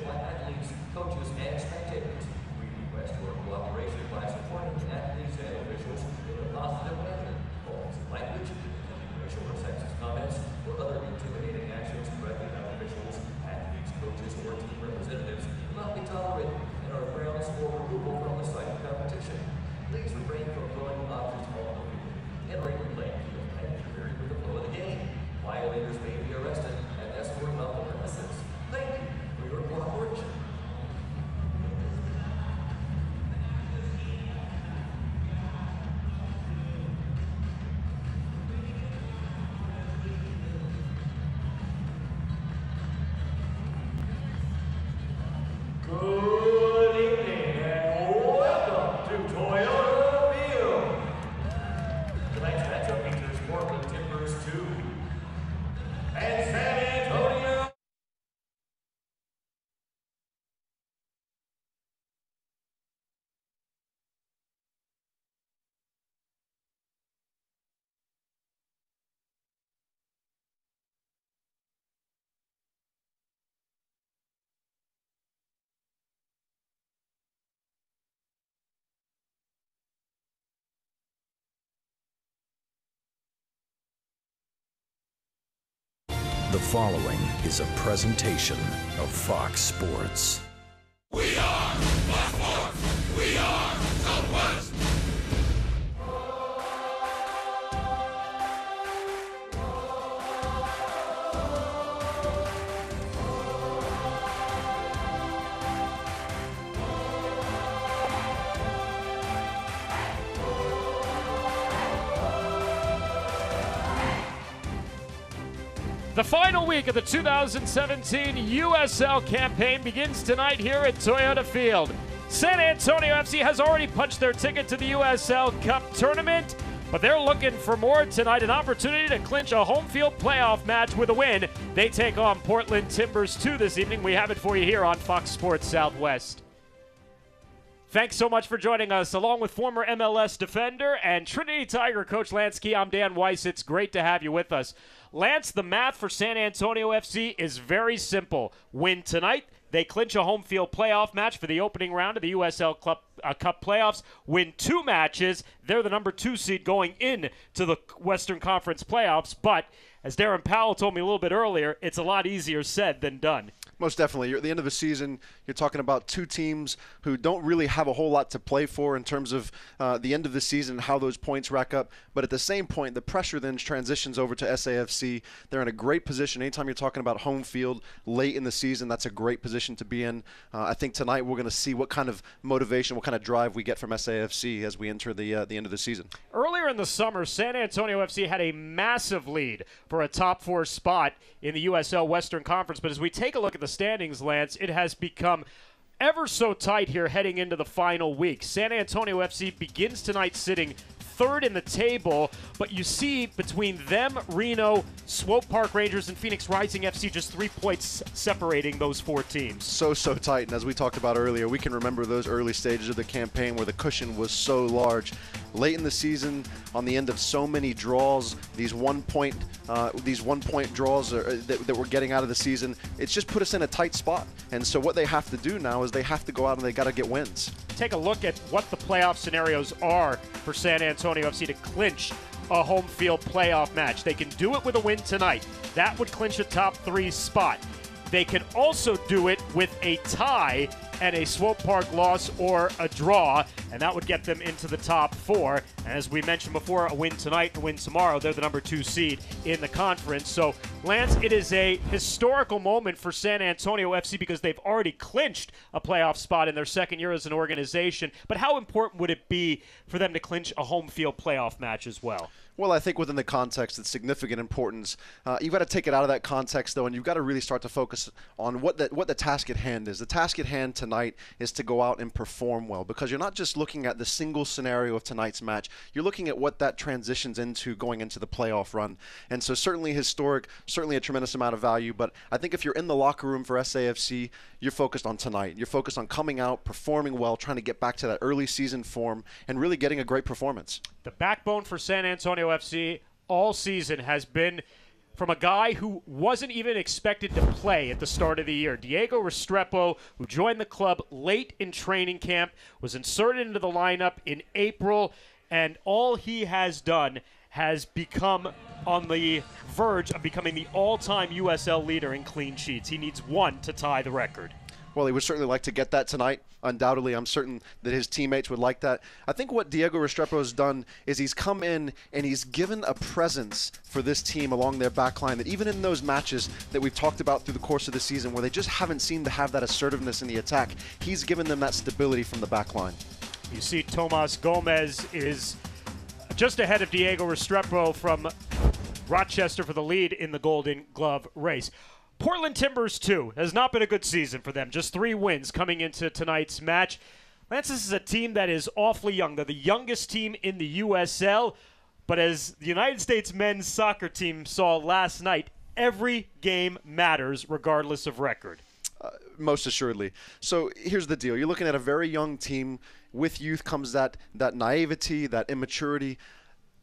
by athletes, coaches, and spectators. We request your cooperation by supporting athletes and officials in a positive manner. Offensive language, racial or sexist comments, or other intimidating actions directed at officials, athletes, coaches, or team representatives will not be tolerated and are grounds for removal from the site of competition. Please refrain from throwing objects on the field, entering the playing field, and interfering with the flow of the game. Violators may be arrested and escorted off the premises. Thank you for your cooperation. Good evening and welcome to Toyota Field. Tonight's matchup features Portland Timbers 2 and San Antonio. The following is a presentation of Fox Sports. We are Fox Sports. We are Southwest. The final week of the 2017 USL campaign begins tonight here at Toyota Field. San Antonio FC has already punched their ticket to the USL Cup tournament, but they're looking for more tonight, an opportunity to clinch a home field playoff match with a win. They take on Portland Timbers 2 this evening. We have it for you here on Fox Sports Southwest. Thanks so much for joining us. Along with former MLS defender and Trinity Tiger coach Lance Key, I'm Dan Weiss. It's great to have you with us. Lance, the math for San Antonio FC is very simple. Win tonight, they clinch a home field playoff match for the opening round of the USL Cup playoffs. Win 2 matches, they're the number 2 seed going into the Western Conference playoffs. But as Darren Powell told me a little bit earlier, it's a lot easier said than done. Most definitely. You're at the end of the season, you're talking about 2 teams who don't really have a whole lot to play for in terms of the end of the season and how those points rack up. But at the same point, the pressure then transitions over to SAFC. They're in a great position. Anytime you're talking about home field late in the season, that's a great position to be in. I think tonight we're going to see what kind of motivation, what kind of drive we get from SAFC as we enter the end of the season. Earlier in the summer, San Antonio FC had a massive lead for a top 4 spot in the USL Western Conference. But as we take a look at the standings, Lance, it has become ever so tight here heading into the final week. San Antonio FC begins tonight sitting 3rd in the table, but you see between them, Reno, Swope Park Rangers, and Phoenix Rising FC just 3 points separating those 4 teams. So tight, and as we talked about earlier, we can remember those early stages of the campaign where the cushion was so large. Late in the season, on the end of so many draws, these one-point draws that we're getting out of the season, it's just put us in a tight spot. And so what they have to do now is they have to go out and they got to get wins. Take a look at what the playoff scenarios are for San Antonio FC to clinch a home field playoff match. They can do it with a win tonight. That would clinch a top 3 spot. They can also do it with a tie and a Swope Park loss or a draw, and that would get them into the top 4. And as we mentioned before, a win tonight, a win tomorrow, they're the number 2 seed in the conference. So, Lance, it is a historical moment for San Antonio FC because they've already clinched a playoff spot in their second year as an organization. But how important would it be for them to clinch a home field playoff match as well? Well, I think within the context, it's significant importance. You've got to take it out of that context, though, and you've got to really start to focus on what the task at hand is. The task at hand tonight is to go out and perform well, because you're not just looking at the single scenario of tonight's match. You're looking at what that transitions into going into the playoff run. And so certainly historic, certainly a tremendous amount of value. But I think if you're in the locker room for SAFC, you're focused on tonight. You're focused on coming out, performing well, trying to get back to that early season form, and really getting a great performance. The backbone for San Antonio FC all season has been from a guy who wasn't even expected to play at the start of the year. Diego Restrepo, who joined the club late in training camp, was inserted into the lineup in April, and all he has done has become on the verge of becoming the all-time USL leader in clean sheets. He needs one to tie the record. Well, he would certainly like to get that tonight. Undoubtedly, I'm certain that his teammates would like that. I think what Diego Restrepo has done is he's come in and he's given a presence for this team along their back line that even in those matches that we've talked about through the course of the season where they just haven't seemed to have that assertiveness in the attack, he's given them that stability from the back line. You see Tomas Gomez is just ahead of Diego Restrepo from Rochester for the lead in the Golden Glove race. Portland Timbers, too, has not been a good season for them. Just 3 wins coming into tonight's match. Lance, this is a team that is awfully young. They're the youngest team in the USL. But as the United States men's soccer team saw last night, every game matters regardless of record. Most assuredly. So here's the deal. You're looking at a very young team. With youth comes that naivety, that immaturity.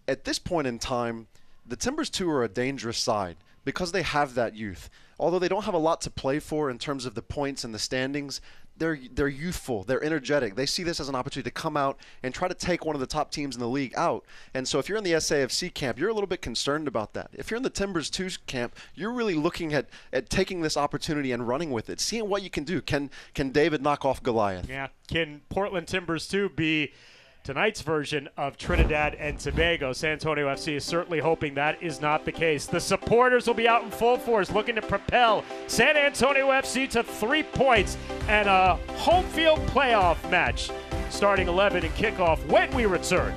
At this point in time, the Timbers, too, are a dangerous side because they have that youth. Although they don't have a lot to play for in terms of the points and the standings, they're youthful, they're energetic. They see this as an opportunity to come out and try to take one of the top teams in the league out. And so if you're in the SAFC camp, you're a little bit concerned about that. If you're in the Timbers 2 camp, you're really looking at taking this opportunity and running with it, seeing what you can do. Can David knock off Goliath? Yeah. Can Portland Timbers 2 be tonight's version of Trinidad and Tobago? San Antonio FC is certainly hoping that is not the case. The supporters will be out in full force looking to propel San Antonio FC to 3 points and a home field playoff match starting 11 and kickoff when we return.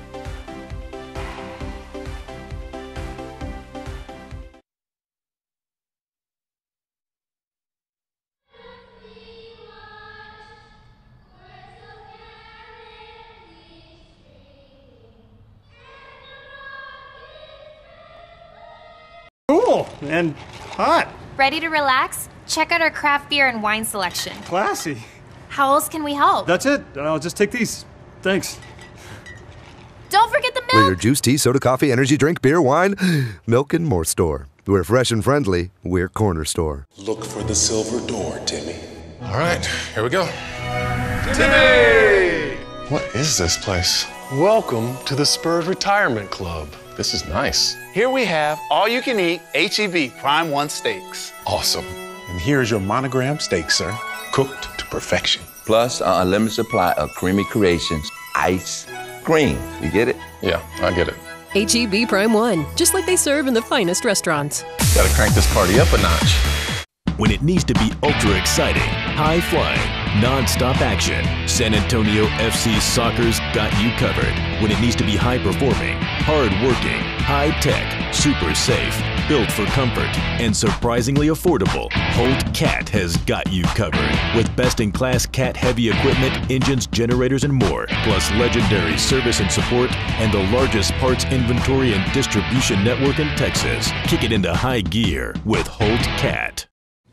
Cool and hot. Ready to relax? Check out our craft beer and wine selection. Classy. How else can we help? That's it. I'll just take these. Thanks. Don't forget the milk! We're your juice, tea, soda, coffee, energy drink, beer, wine, milk, and more store. We're fresh and friendly. We're Corner Store. Look for the silver door, Timmy. All right, here we go. Timmy! What is this place? Welcome to the Spurs Retirement Club. This is nice. Here we have all-you-can-eat HEB Prime 1 steaks. Awesome. And here's your monogram steak, sir. Cooked to perfection. Plus an unlimited supply of creamy creations, ice cream. You get it? Yeah, I get it. HEB Prime 1, just like they serve in the finest restaurants. Gotta crank this party up a notch. When it needs to be ultra exciting, high flying, non-stop action, San Antonio FC Soccer's got you covered. When it needs to be high performing, hard working, high tech, super safe, built for comfort, and surprisingly affordable, Holt Cat has got you covered. With best-in-class cat heavy equipment, engines, generators, and more, plus legendary service and support, and the largest parts inventory and distribution network in Texas. Kick it into high gear with Holt Cat.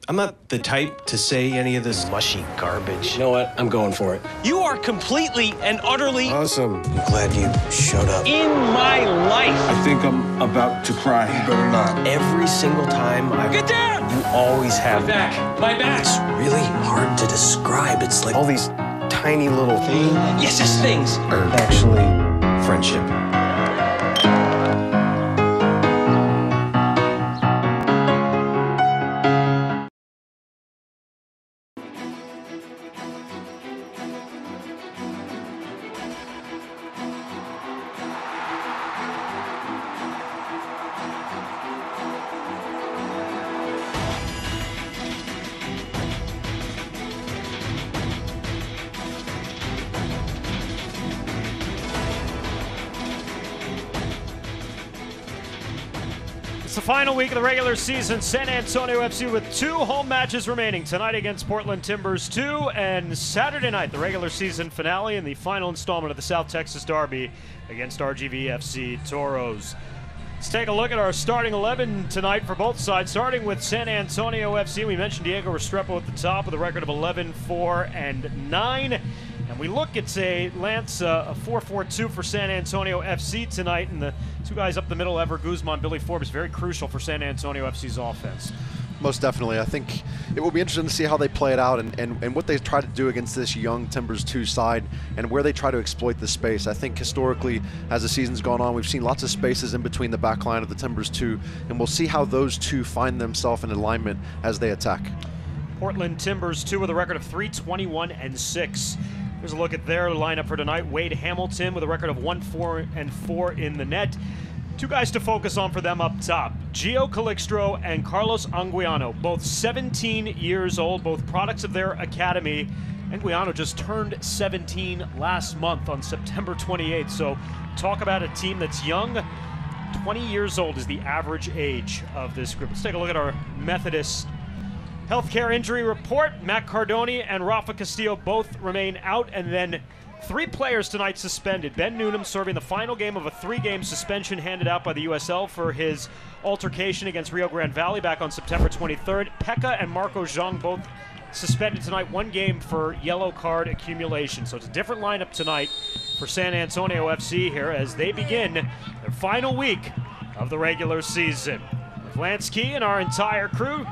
I'm not the type to say any of this mushy garbage. You know what? I'm going for it. You are completely and utterly awesome. I'm glad you showed up. In my life. I think I'm about to cry. You better not. Every single time I get down. You always have my back. My back. It's really hard to describe. It's like all these tiny little things. Yes, just things. Are actually friendship. It's the final week of the regular season. San Antonio FC with 2 home matches remaining. Tonight against Portland Timbers 2, and Saturday night, the regular season finale and the final installment of the South Texas Derby against RGV FC Toros. Let's take a look at our starting 11 tonight for both sides, starting with San Antonio FC. We mentioned Diego Restrepo at the top with a record of 11-4-9. And We look, it's a Lance, a 4-4-2 for San Antonio FC tonight, and the two guys up the middle, Ever Guzman, Billy Forbes, very crucial for San Antonio FC's offense. Most definitely. I think it will be interesting to see how they play it out and what they try to do against this young Timbers 2 side and where they try to exploit the space. I think historically, as the season's gone on, we've seen lots of spaces in between the back line of the Timbers 2, and we'll see how those two find themselves in alignment as they attack. Portland Timbers 2 with a record of 3-21-6. Here's a look at their lineup for tonight. Wade Hamilton with a record of 1-4-4 in the net. Two guys to focus on for them up top. Gio Calixtro and Carlos Anguiano, both 17 years old, both products of their academy. Anguiano just turned 17 last month on September 28th. So talk about a team that's young. 20 years old is the average age of this group. Let's take a look at our Methodist healthcare injury report. Matt Cardoni and Rafa Castillo both remain out, and then 3 players tonight suspended. Ben Noonan serving the final game of a 3-game suspension handed out by the USL for his altercation against Rio Grande Valley back on September 23rd. Pekka and Marco Zhang both suspended tonight, 1 game for yellow card accumulation. So it's a different lineup tonight for San Antonio FC here as they begin their final week of the regular season. With Lance Key and our entire crew,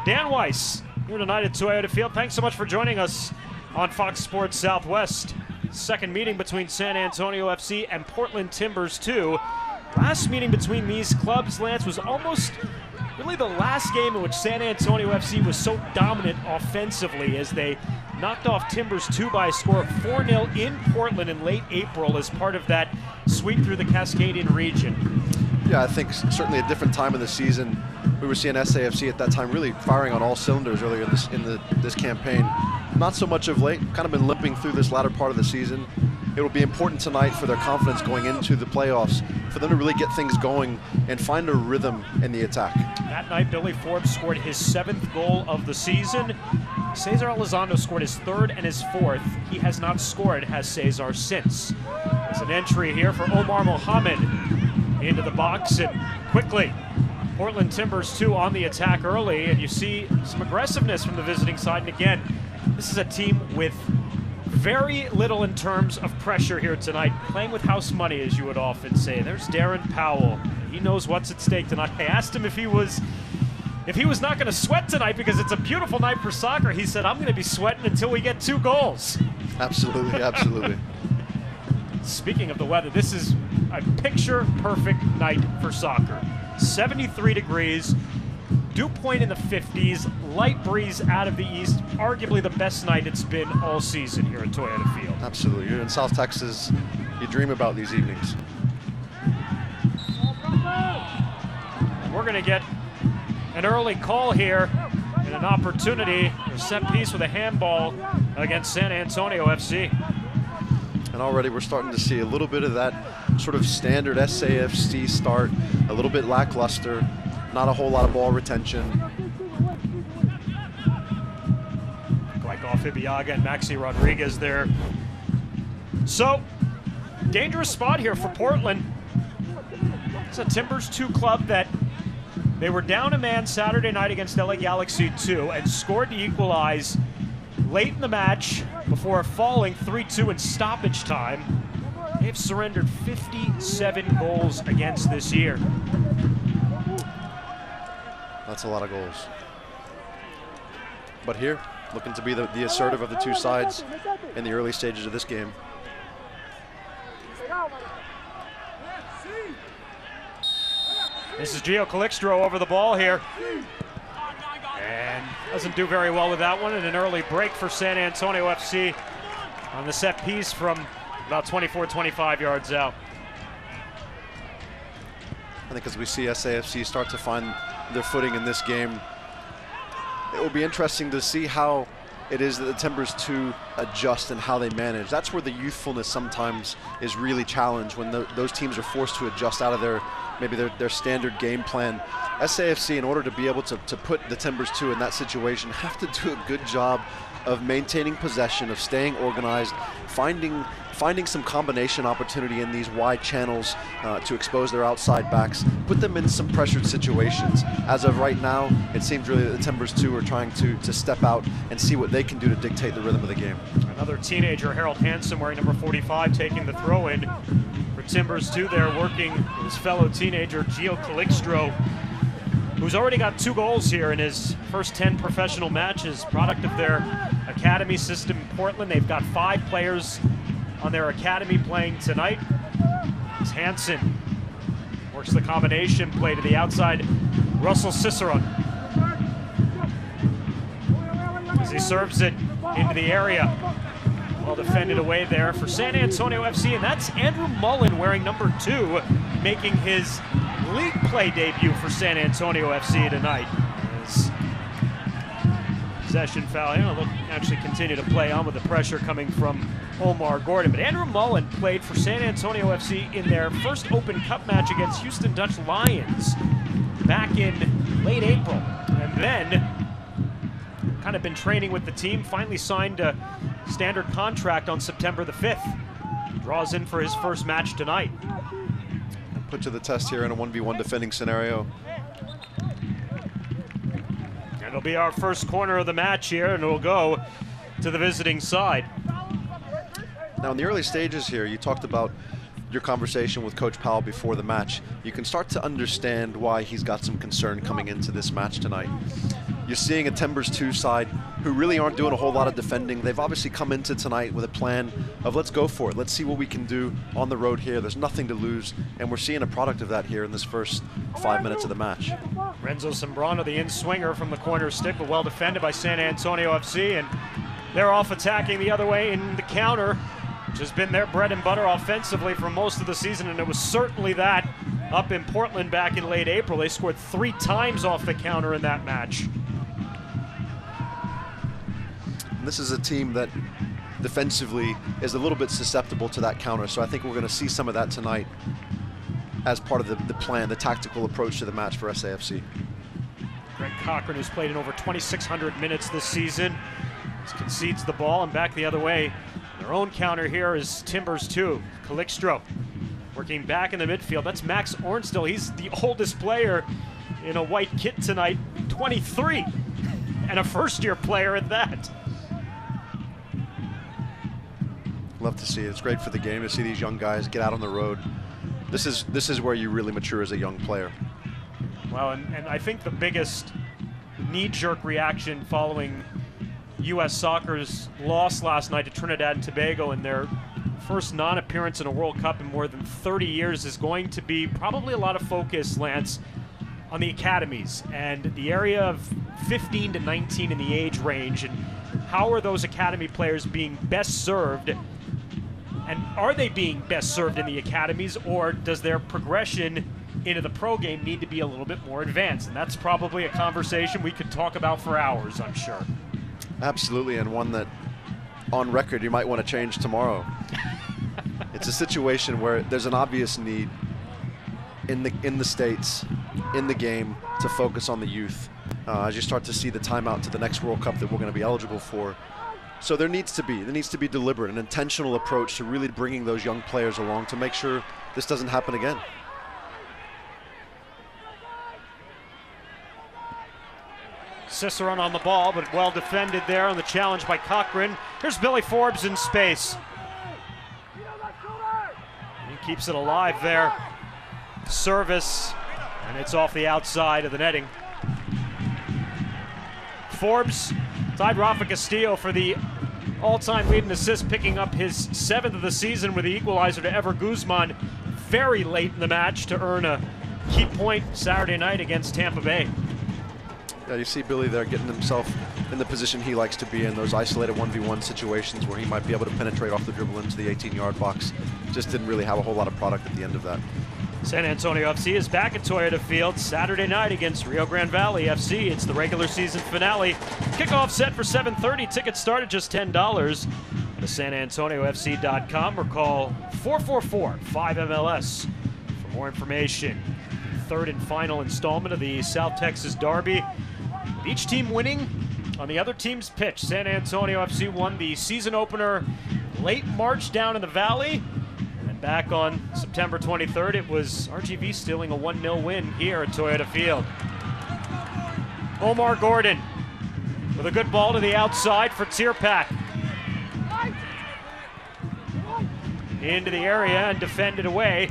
Dan Weiss here tonight at Toyota Field. Thanks so much for joining us on Fox Sports Southwest. Second meeting between San Antonio FC and Portland Timbers 2. Last meeting between these clubs, Lance, was almost really the last game in which San Antonio FC was so dominant offensively as they knocked off Timbers 2 by a score of 4-0 in Portland in late April as part of that sweep through the Cascadian region. Yeah, I think certainly a different time in the season. We were seeing SAFC at that time really firing on all cylinders earlier in this campaign. Not so much of late, kind of been limping through this latter part of the season. It will be important tonight for their confidence going into the playoffs, for them to really get things going and find a rhythm in the attack. That night, Billy Forbes scored his 7th goal of the season. Cesar Elizondo scored his 3rd and his 4th. He has not scored, has Cesar, since. There's an entry here for Omar Mohamed into the box, and quickly Portland Timbers 2 on the attack early, and you see some aggressiveness from the visiting side. And again, this is a team with very little in terms of pressure here tonight, playing with house money, as you would often say. There's Darren Powell. He knows what's at stake tonight. I asked him if he was not going to sweat tonight because it's a beautiful night for soccer. He said, I'm going to be sweating until we get 2 goals. Absolutely, absolutely. Speaking of the weather, this is a picture-perfect night for soccer. 73 degrees, dew point in the 50s, light breeze out of the east. Arguably the best night it's been all season here at Toyota Field. Absolutely. You're in South Texas. You dream about these evenings. And we're going to get an early call here and an opportunity, a set piece with a handball against San Antonio FC. And already we're starting to see a little bit of that sort of standard SAFC start, a little bit lackluster, not a whole lot of ball retention. Off Ibiaga and Maxi Rodriguez there. So, dangerous spot here for Portland. It's a Timbers 2 club that they were down a man Saturday night against LA Galaxy 2 and scored to equalize late in the match before falling 3-2 in stoppage time. They've surrendered 57 goals against this year. That's a lot of goals. But here, looking to be the assertive of the two sides in the early stages of this game. This is Gio Calixtro over the ball here. And doesn't do very well with that one. And an early break for San Antonio FC on the set piece from about 24, 25 yards out. I think as we see SAFC start to find their footing in this game, it will be interesting to see how it is that the Timbers 2 adjust and how they manage. That's where the youthfulness sometimes is really challenged, when those teams are forced to adjust out of their standard game plan SAFC, in order to be able to put the Timbers 2 in that situation, have to do a good job of maintaining possession, of staying organized, finding some combination opportunity in these wide channels to expose their outside backs, put them in some pressured situations. As of right now, it seems really that the Timbers 2 are trying to step out and see what they can do to dictate the rhythm of the game. Another teenager, Harold Hansen, wearing number 45, taking the throw in for Timbers 2 there, working with his fellow teenager, Gio Calixtro, who's already got 2 goals here in his first 10 professional matches, product of their academy system in Portland. They've got 5 players on their academy playing tonight. As Hansen works the combination play to the outside, Russell Cicerone, as he serves it into the area. Well defended away there for San Antonio FC, and that's Andrew Mullen wearing number 2, making his league play debut for San Antonio FC tonight. As possession foul here, they'll actually continue to play on with the pressure coming from Omar Gordon. But Andrew Mullen played for San Antonio FC in their first Open Cup match against Houston Dutch Lions back in late April. And then kind of been training with the team, finally signed a standard contract on September the 5th. Draws in for his first match tonight. Put to the test here in a 1v1 defending scenario. And it'll be our first corner of the match here, and it'll go to the visiting side. Now, in the early stages here, you talked about your conversation with Coach Powell before the match. You can start to understand why he's got some concern coming into this match tonight. You're seeing a Timbers 2 side who really aren't doing a whole lot of defending. They've obviously come into tonight with a plan of let's go for it. Let's see what we can do on the road here. There's nothing to lose, and we're seeing a product of that here in this first 5 minutes of the match. Renzo Sembrano, the in-swinger from the corner stick, but well defended by San Antonio FC, and they're off attacking the other way in the counter, which has been their bread and butter offensively for most of the season, and it was certainly that up in Portland back in late April. They scored 3 times off the counter in that match. This is a team that defensively is a little bit susceptible to that counter, so I think we're going to see some of that tonight as part of the plan, the tactical approach to the match for SAFC. Greg Cochran, who's played in over 2,600 minutes this season, concedes the ball, and back the other way. Their own counter here is Timbers 2. Calixtro working back in the midfield. That's Max Ornstill. He's the oldest player in a white kit tonight, 23, and a first-year player at that. Love to see it. It's great for the game to see these young guys get out on the road. This is where you really mature as a young player. Well, and I think the biggest knee-jerk reaction following U.S. Soccer's loss last night to Trinidad and Tobago in their first non-appearance in a World Cup in more than 30 years is going to be probably a lot of focus, Lance, on the academies and the area of 15 to 19 in the age range, and how are those academy players being best served, and are they being best served in the academies, or does their progression into the pro game need to be a little bit more advanced? And that's probably a conversation we could talk about for hours, I'm sure. Absolutely, and one that on record you might want to change tomorrow. It's a situation where there's an obvious need in the States, in the game, to focus on the youth as you start to see the timeout to the next World Cup that we're going to be eligible for. So there needs to be deliberate, an intentional approach to really bringing those young players along to make sure this doesn't happen again. Cicerone on the ball, but well defended there on the challenge by Cochran. Here's Billy Forbes in space. He keeps it alive there. Service, and it's off the outside of the netting. Forbes tied Rafa Castillo for the all-time lead in assists, picking up his 7th of the season with the equalizer to Ever Guzman very late in the match to earn a key point Saturday night against Tampa Bay. Yeah, you see Billy there getting himself in the position he likes to be in, those isolated 1v1 situations where he might be able to penetrate off the dribble into the 18-yard box. Just didn't really have a whole lot of product at the end of that. San Antonio FC is back at Toyota Field Saturday night against Rio Grande Valley FC. It's the regular season finale. Kickoff set for 7:30. Tickets start at just $10. Go to sanantoniofc.com or call 444-5MLS for more information. third and final installment of the South Texas Derby. With each team winning on the other team's pitch. San Antonio FC won the season opener late March down in the Valley. And back on September 23rd, it was RGV stealing a 1-0 win here at Toyota Field. Omar Gordon with a good ball to the outside for Tierpak. Into the area and defended away.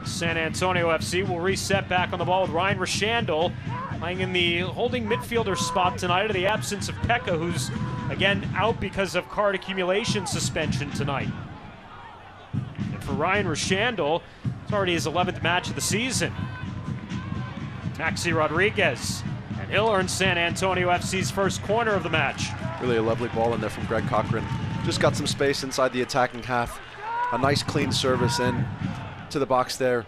San Antonio FC will reset back on the ball with Ryan Rashandel playing in the holding midfielder spot tonight in the absence of Pekka, who's again out because of card accumulation suspension tonight. And for Ryan Rashandel, it's already his 11th match of the season. Maxi Rodriguez, and he'll earn San Antonio FC's first corner of the match. Really a lovely ball in there from Greg Cochran. Just got some space inside the attacking half. A nice clean service in to the box there.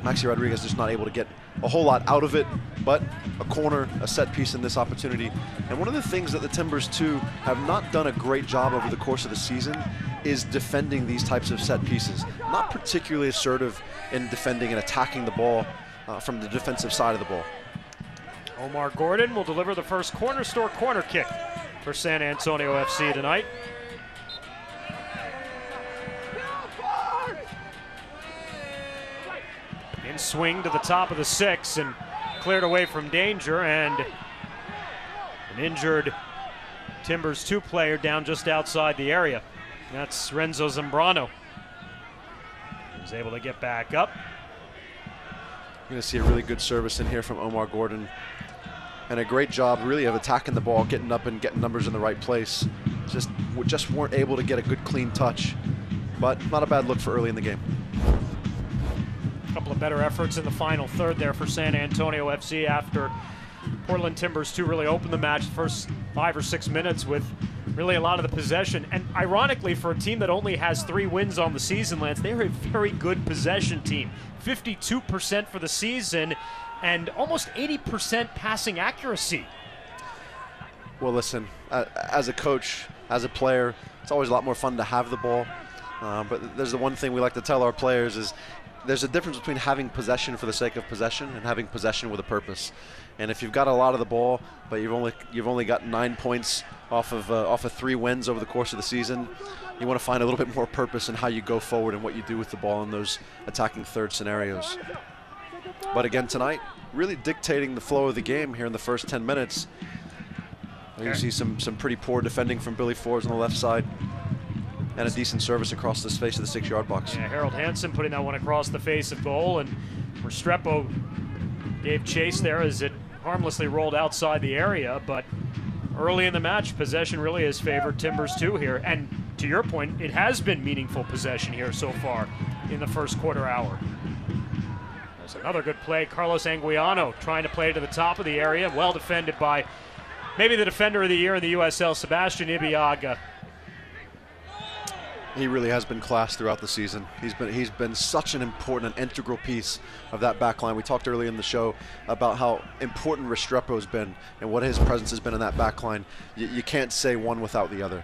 Maxi Rodriguez just not able to get a whole lot out of it, but a corner, a set piece in this opportunity. And one of the things that the Timbers too have not done a great job over the course of the season is defending these types of set pieces. Not particularly assertive in defending and attacking the ball from the defensive side of the ball. Omar Gordon will deliver the first corner store corner kick for San Antonio FC tonight. In swing to the top of the 6 and cleared away from danger, and an injured Timbers 2 player down just outside the area. That's Renzo Zambrano. He was able to get back up. You're going to see a really good service in here from Omar Gordon. And a great job really of attacking the ball, getting up and getting numbers in the right place. Just weren't able to get a good clean touch, but not a bad look for early in the game. A couple of better efforts in the final third there for San Antonio FC after Portland Timbers 2 really opened the match the first 5 or 6 minutes with really a lot of the possession. And ironically, for a team that only has 3 wins on the season, Lance, they're a very good possession team. 52% for the season and almost 80% passing accuracy. Well, listen, as a coach, as a player, it's always a lot more fun to have the ball. But there's the one thing we like to tell our players is there's a difference between having possession for the sake of possession and having possession with a purpose. And if you've got a lot of the ball, but you've only got 9 points off of 3 wins over the course of the season, you want to find a little bit more purpose in how you go forward and what you do with the ball in those attacking third scenarios. But again tonight, really dictating the flow of the game here in the first 10 minutes. You see some pretty poor defending from Billy Forbes on the left side, and a decent service across the face of the 6-yard box. Yeah, Harold Hansen putting that one across the face of goal, and Restrepo gave chase there as it harmlessly rolled outside the area. But early in the match, possession really has favored Timbers 2 here. And to your point, it has been meaningful possession here so far in the first quarter hour. There's another good play. Carlos Anguiano trying to play to the top of the area. Well defended by maybe the defender of the year in the USL, Sebastian Ibiaga. He really has been class throughout the season. He's been such an important and integral piece of that back line. We talked earlier in the show about how important Restrepo's been and what his presence has been in that back line. You can't say one without the other.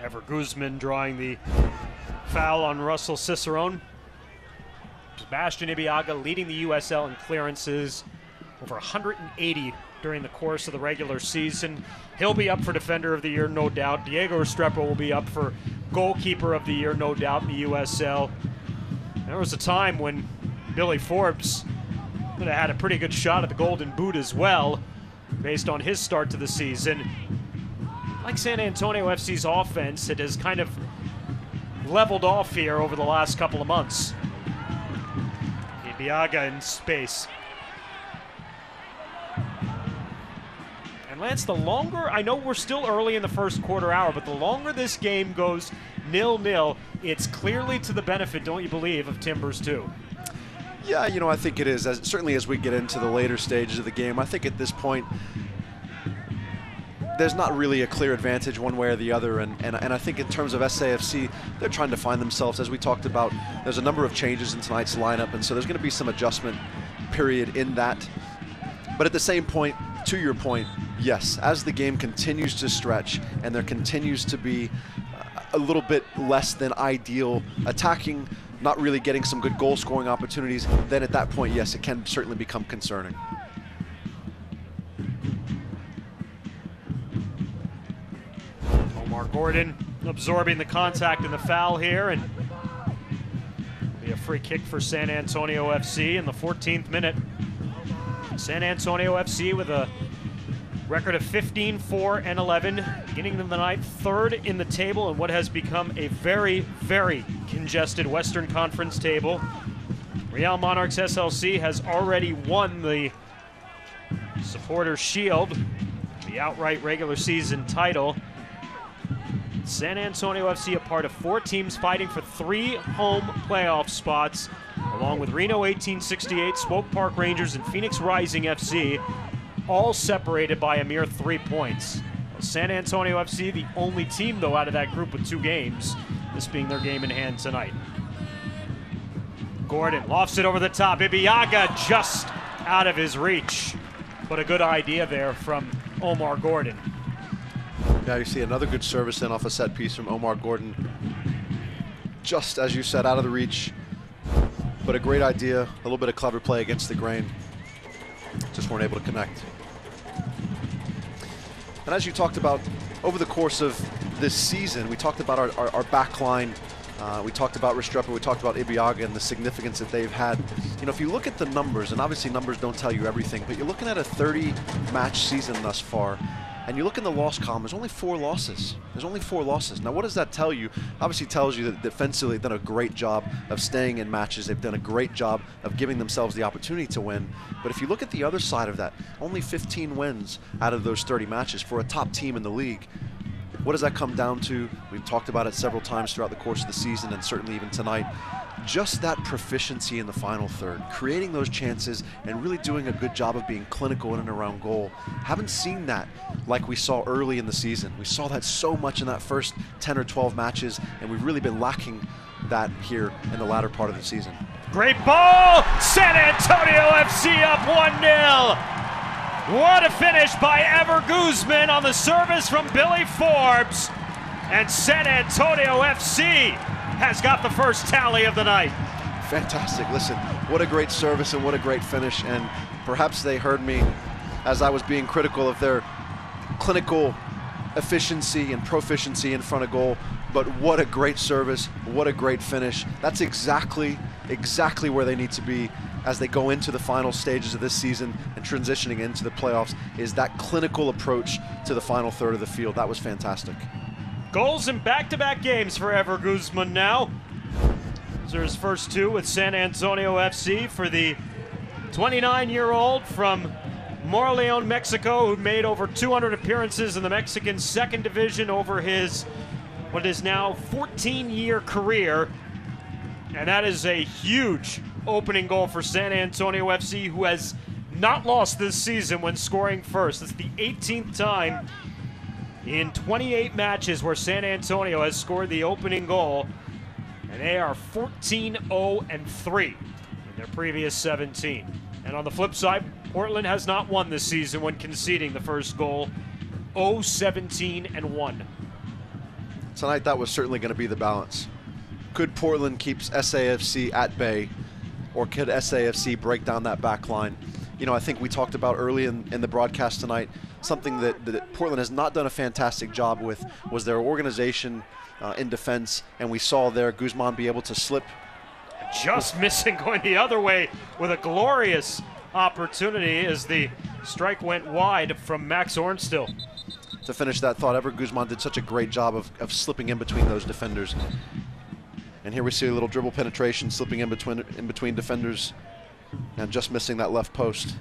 Ever Guzman drawing the foul on Russell Cicerone. Sebastian Ibiaga leading the USL in clearances, over 180 during the course of the regular season. He'll be up for Defender of the Year, no doubt. Diego Restrepo will be up for Goalkeeper of the Year, no doubt, in the USL. There was a time when Billy Forbes would have had a pretty good shot at the Golden Boot as well, based on his start to the season. Like San Antonio FC's offense, it has kind of leveled off here over the last couple of months. Ibiaga in space. And Lance, the longer, I know we're still early in the first quarter hour, but the longer this game goes 0-0, it's clearly to the benefit, don't you believe, of Timbers 2? Yeah, I think it is. Certainly as we get into the later stages of the game, I think at this point, there's not really a clear advantage one way or the other, and I think in terms of SAFC, they're trying to find themselves. As we talked about, there's a number of changes in tonight's lineup, and so there's going to be some adjustment period in that. But at the same point, to your point, yes, as the game continues to stretch and there continues to be a little bit less than ideal attacking not really getting some good goal scoring opportunities, then at that point, yes, it can certainly become concerning. Omar Gordon absorbing the contact and the foul here, and be a free kick for San Antonio FC in the 14th minute. San Antonio FC with a record of 15-4-11, beginning of the night, third in the table in what has become a very, very congested Western Conference table. Real Monarchs SLC has already won the Supporters Shield, the outright regular season title. San Antonio FC a part of 4 teams fighting for 3 home playoff spots, along with Reno 1868, Swope Park Rangers, and Phoenix Rising FC, all separated by a mere 3 points. San Antonio FC, the only team, though, out of that group with 2 games, this being their game in hand tonight. Gordon lofts it over the top. Ibiaga just out of his reach. But a good idea there from Omar Gordon. Now you see another good service in off a set piece from Omar Gordon. Just as you said, out of the reach. But a great idea, a little bit of clever play against the grain. Just weren't able to connect. And as you talked about, over the course of this season, we talked about our back line. We talked about Restrepo, we talked about Ibiaga and the significance that they've had. You know, if you look at the numbers, and obviously numbers don't tell you everything, but you're looking at a 30-match season thus far, and you look in the loss column, there's only 4 losses. There's only 4 losses. Now, what does that tell you? Obviously tells you that defensively they've done a great job of staying in matches. They've done a great job of giving themselves the opportunity to win. But if you look at the other side of that, only 15 wins out of those 30 matches for a top team in the league. What does that come down to? We've talked about it several times throughout the course of the season, and certainly even tonight. Just that proficiency in the final third, creating those chances and really doing a good job of being clinical in and around goal. Haven't seen that like we saw early in the season. We saw that so much in that first 10 or 12 matches, and we've really been lacking that here in the latter part of the season. Great ball! San Antonio FC up 1-0. What a finish by Ever Guzman on the service from Billy Forbes. And San Antonio FC has got the first tally of the night. Fantastic. Listen, what a great service and what a great finish. And perhaps they heard me as I was being critical of their clinical efficiency and proficiency in front of goal. But what a great service, what a great finish. That's exactly where they need to be as they go into the final stages of this season and transitioning into the playoffs, is that clinical approach to the final third of the field. That was fantastic. Goals in back-to-back games for Ever Guzman now. Those are his first 2 with San Antonio FC for the 29-year-old from Moroleon, Mexico, who made over 200 appearances in the Mexican second division over his, what is now 14-year career. And that is a huge opening goal for San Antonio FC, who has not lost this season when scoring first. It's the 18th time in 28 matches where San Antonio has scored the opening goal, and they are 14-0-3 in their previous 17. And on the flip side, Portland has not won this season when conceding the first goal, 0-17-1. Tonight, that was certainly going to be the balance. Could Portland keep SAFC at bay, or could SAFC break down that back line? You know, I think we talked about early in the broadcast tonight, something that Portland has not done a fantastic job with was their organization in defense, and we saw there Guzman be able to slip. Just missing, going the other way with a glorious opportunity as the strike went wide from Max Ornstill. To finish that thought, Ever Guzman did such a great job of slipping in between those defenders. And here we see a little dribble penetration, slipping in between defenders and just missing that left post.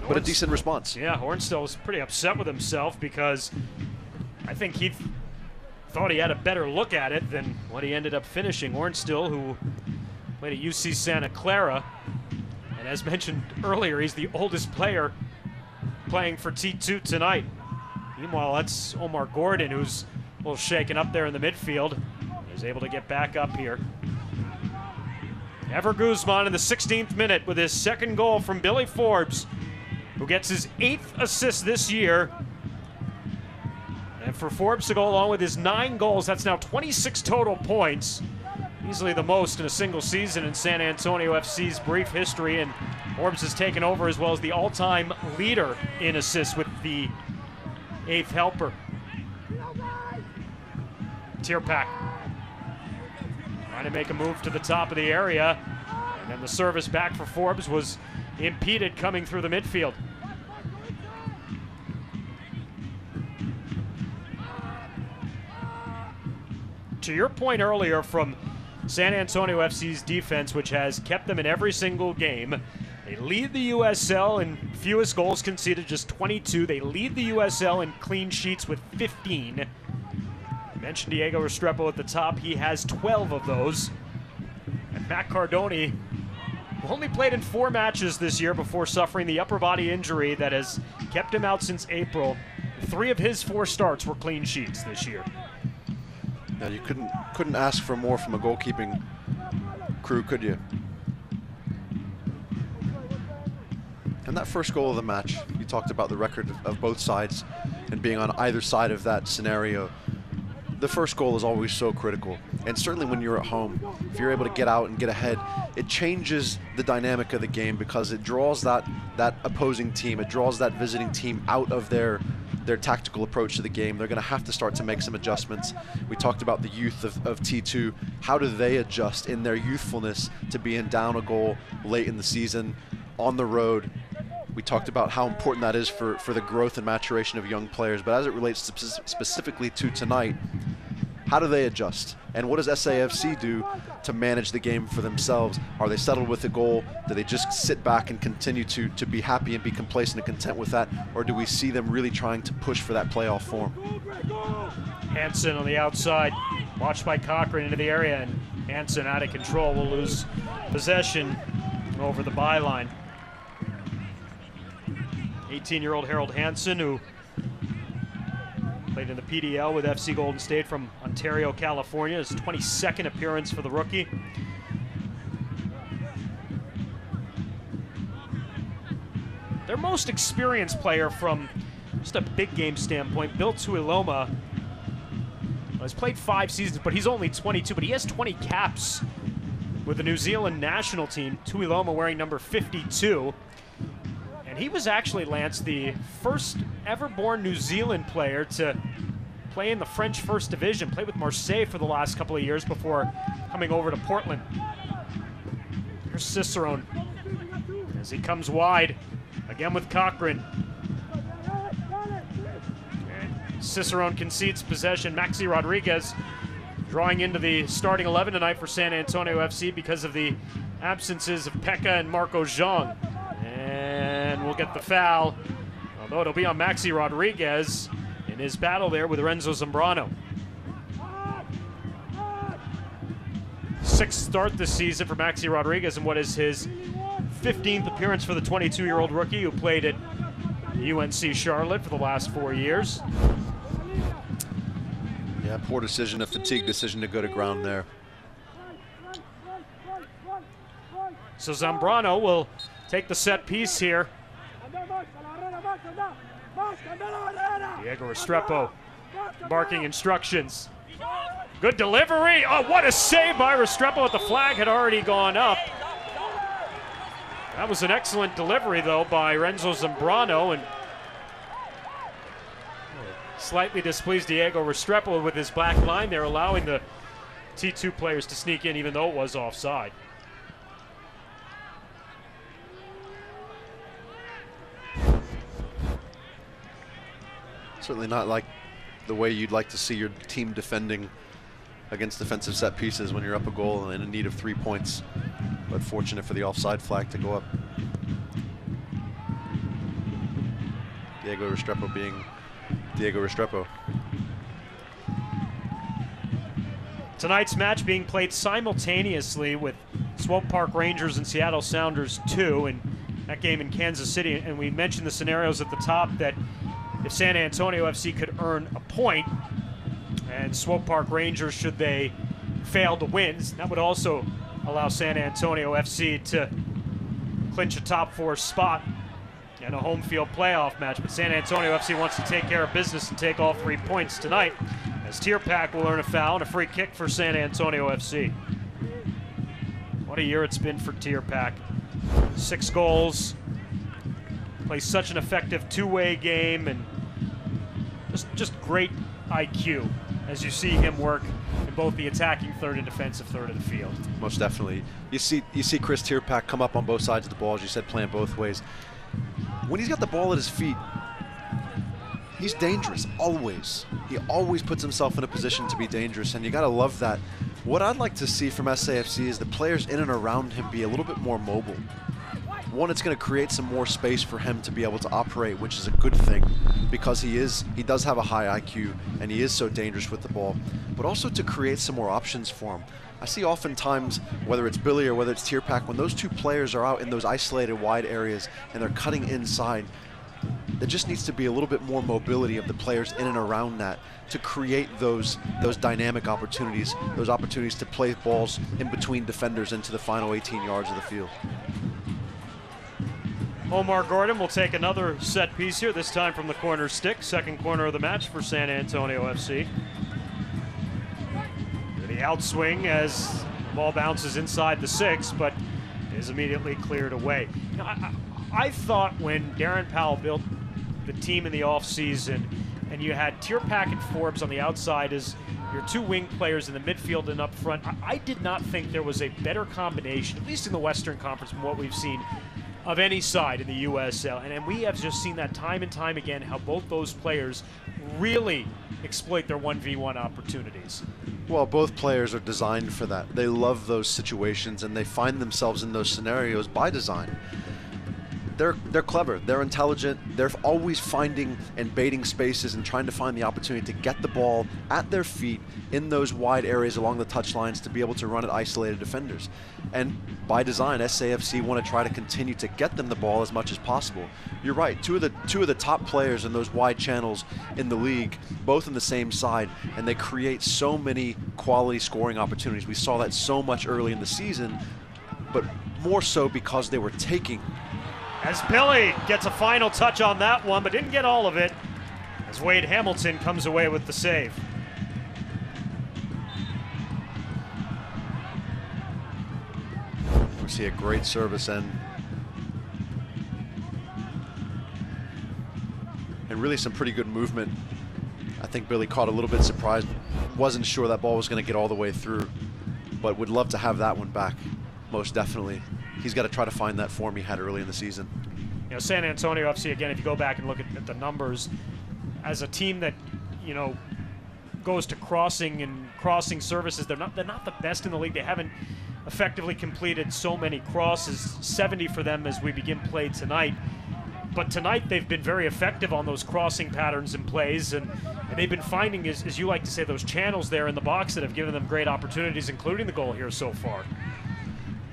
But a decent response. Yeah, Hornstill was pretty upset with himself because I think he thought he had a better look at it than what he ended up finishing. Hornstill, who played at UC Santa Clara, and as mentioned earlier, he's the oldest player playing for T2 tonight. Meanwhile, that's Omar Gordon, who's a little shaken up there in the midfield. He's able to get back up here. Ever Guzman in the 16th minute with his second goal from Billy Forbes, who gets his 8th assist this year. And for Forbes to go along with his 9 goals, that's now 26 total points. easily the most in a single season in San Antonio FC's brief history, and Forbes has taken over as well as the all-time leader in assists with the 8th helper. Tierpak trying to make a move to the top of the area, and then the service back for Forbes was impeded coming through the midfield. To your point earlier from San Antonio FC's defense, which has kept them in every single game, they lead the USL in fewest goals conceded, just 22. They lead the USL in clean sheets with 15. I mentioned Diego Restrepo at the top. He has 12 of those. And Matt Cardoni, who only played in 4 matches this year before suffering the upper body injury that has kept him out since April. 3 of his 4 starts were clean sheets this year. Yeah, you couldn't ask for more from a goalkeeping crew, could you? And that first goal of the match, you talked about the record of both sides and being on either side of that scenario. The first goal is always so critical, and certainly when you're at home, if you're able to get out and get ahead, it changes the dynamic of the game because it draws that opposing team, it draws that visiting team out of their tactical approach to the game. They're going to have to start to make some adjustments. We talked about the youth of T2. How do they adjust in their youthfulness to being down a goal late in the season on the road? We talked about how important that is for the growth and maturation of young players, but as it relates to specifically to tonight, how do they adjust? And what does SAFC do to manage the game for themselves? Are they settled with the goal? Do they just sit back and continue to be happy and be complacent and content with that? Or do we see them really trying to push for that playoff form? Hansen on the outside, watched by Cochran into the area, and Hansen out of control will lose possession over the byline. 18-year-old Harold Hansen, who played in the PDL with FC Golden State from Ontario, California. His 22nd appearance for the rookie. Their most experienced player from just a big game standpoint, Bill Tuiloma, has played 5 seasons, but he's only 22, but he has 20 caps with the New Zealand national team. Tuiloma wearing number 52. He was actually, Lance, the first ever born New Zealand player to play in the French First Division, played with Marseille for the last couple of years before coming over to Portland. Here's Cicerone as he comes wide, again with Cochran. And Cicerone concedes possession. Maxi Rodriguez drawing into the starting 11 tonight for San Antonio FC because of the absences of Pekka and Marco Jean. And we'll get the foul, although it'll be on Maxi Rodriguez in his battle there with Renzo Zambrano. 6th start this season for Maxi Rodriguez in what is his 15th appearance for the 22-year-old rookie who played at UNC Charlotte for the last 4 years. Yeah, poor decision, a fatigue decision to go to ground there. So Zambrano will take the set piece here. Diego Restrepo barking instructions. Good delivery. Oh, what a save by Restrepo. The flag had already gone up. That was an excellent delivery, though, by Renzo Zambrano. And slightly displeased Diego Restrepo with his back line there, allowing the T2 players to sneak in, even though it was offside. Certainly not like the way you'd like to see your team defending against defensive set pieces when you're up a goal and in need of 3 points. But fortunate for the offside flag to go up. Diego Restrepo being Diego Restrepo. Tonight's match being played simultaneously with Swope Park Rangers and Seattle Sounders 2, and that game in Kansas City. And we mentioned the scenarios at the top that if San Antonio FC could earn a point, and Swope Park Rangers, should they fail to win, that would also allow San Antonio FC to clinch a top 4 spot in a home field playoff match. But San Antonio FC wants to take care of business and take all 3 points tonight, as Tierpak will earn a foul and a free kick for San Antonio FC. What a year it's been for Tierpak. 6 goals, plays such an effective two-way game, and just great IQ as you see him work in both the attacking third and defensive third of the field. Most definitely. You see Chris Tierpak come up on both sides of the ball, as you said, playing both ways. When he's got the ball at his feet, he's dangerous, always. He always puts himself in a position to be dangerous, and you gotta love that. What I'd like to see from SAFC is the players in and around him be a little bit more mobile. One, it's going to create some more space for him to be able to operate, which is a good thing, because he does have a high IQ and he is so dangerous with the ball, but also to create some more options for him. I see oftentimes, whether it's Billy or whether it's Tierpak, when those two players are out in those isolated wide areas and they're cutting inside, there just needs to be a little bit more mobility of the players in and around that to create those dynamic opportunities, those opportunities to play balls in between defenders into the final 18 yards of the field. Omar Gordon will take another set piece here, this time from the corner stick. Second corner of the match for San Antonio FC. The outswing as the ball bounces inside the 6, but is immediately cleared away. Now, I thought when Darren Powell built the team in the offseason and you had Tierpak and Forbes on the outside as your two wing players in the midfield and up front, I did not think there was a better combination, at least in the Western Conference, from what we've seen of any side in the USL. And we have just seen that time and time again, how both those players really exploit their 1v1 opportunities. Well, both players are designed for that. They love those situations and they find themselves in those scenarios by design. They're clever, they're intelligent, they're always finding and baiting spaces and trying to find the opportunity to get the ball at their feet in those wide areas along the touchlines to be able to run at isolated defenders. And by design, SAFC want to try to continue to get them the ball as much as possible. You're right, two of the top players in those wide channels in the league, both on the same side, and they create so many quality scoring opportunities. We saw that so much early in the season, but more so because they were taking. As Billy gets a final touch on that one, but didn't get all of it, as Wade Hamilton comes away with the save. We see a great service end. And really some pretty good movement. I think Billy caught a little bit surprised. Wasn't sure that ball was going to get all the way through, but would love to have that one back, most definitely. He's got to try to find that form he had early in the season. You know, San Antonio FC, again, if you go back and look at the numbers, as a team that, you know, goes to crossing services, they're not the best in the league. They haven't effectively completed so many crosses, 70 for them as we begin play tonight. But tonight they've been very effective on those crossing patterns and plays, and they've been finding, as you like to say, those channels there in the box that have given them great opportunities, including the goal here so far.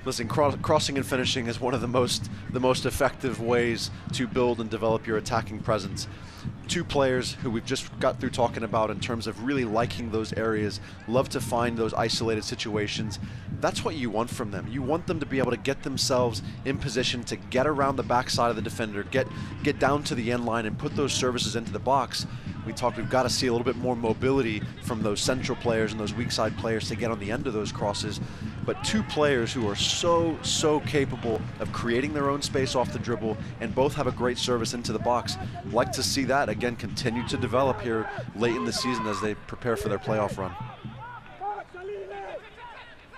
Listen, crossing and finishing is one of the most effective ways to build and develop your attacking presence. Two players who we've just got through talking about in terms of really liking those areas, love to find those isolated situations. That's what you want from them. You want them to be able to get themselves in position to get around the backside of the defender, get down to the end line and put those services into the box. We've got to see a little bit more mobility from those central players and those weak side players to get on the end of those crosses. But two players who are so capable of creating their own space off the dribble and both have a great service into the box. Like to see that, again, continue to develop here late in the season as they prepare for their playoff run.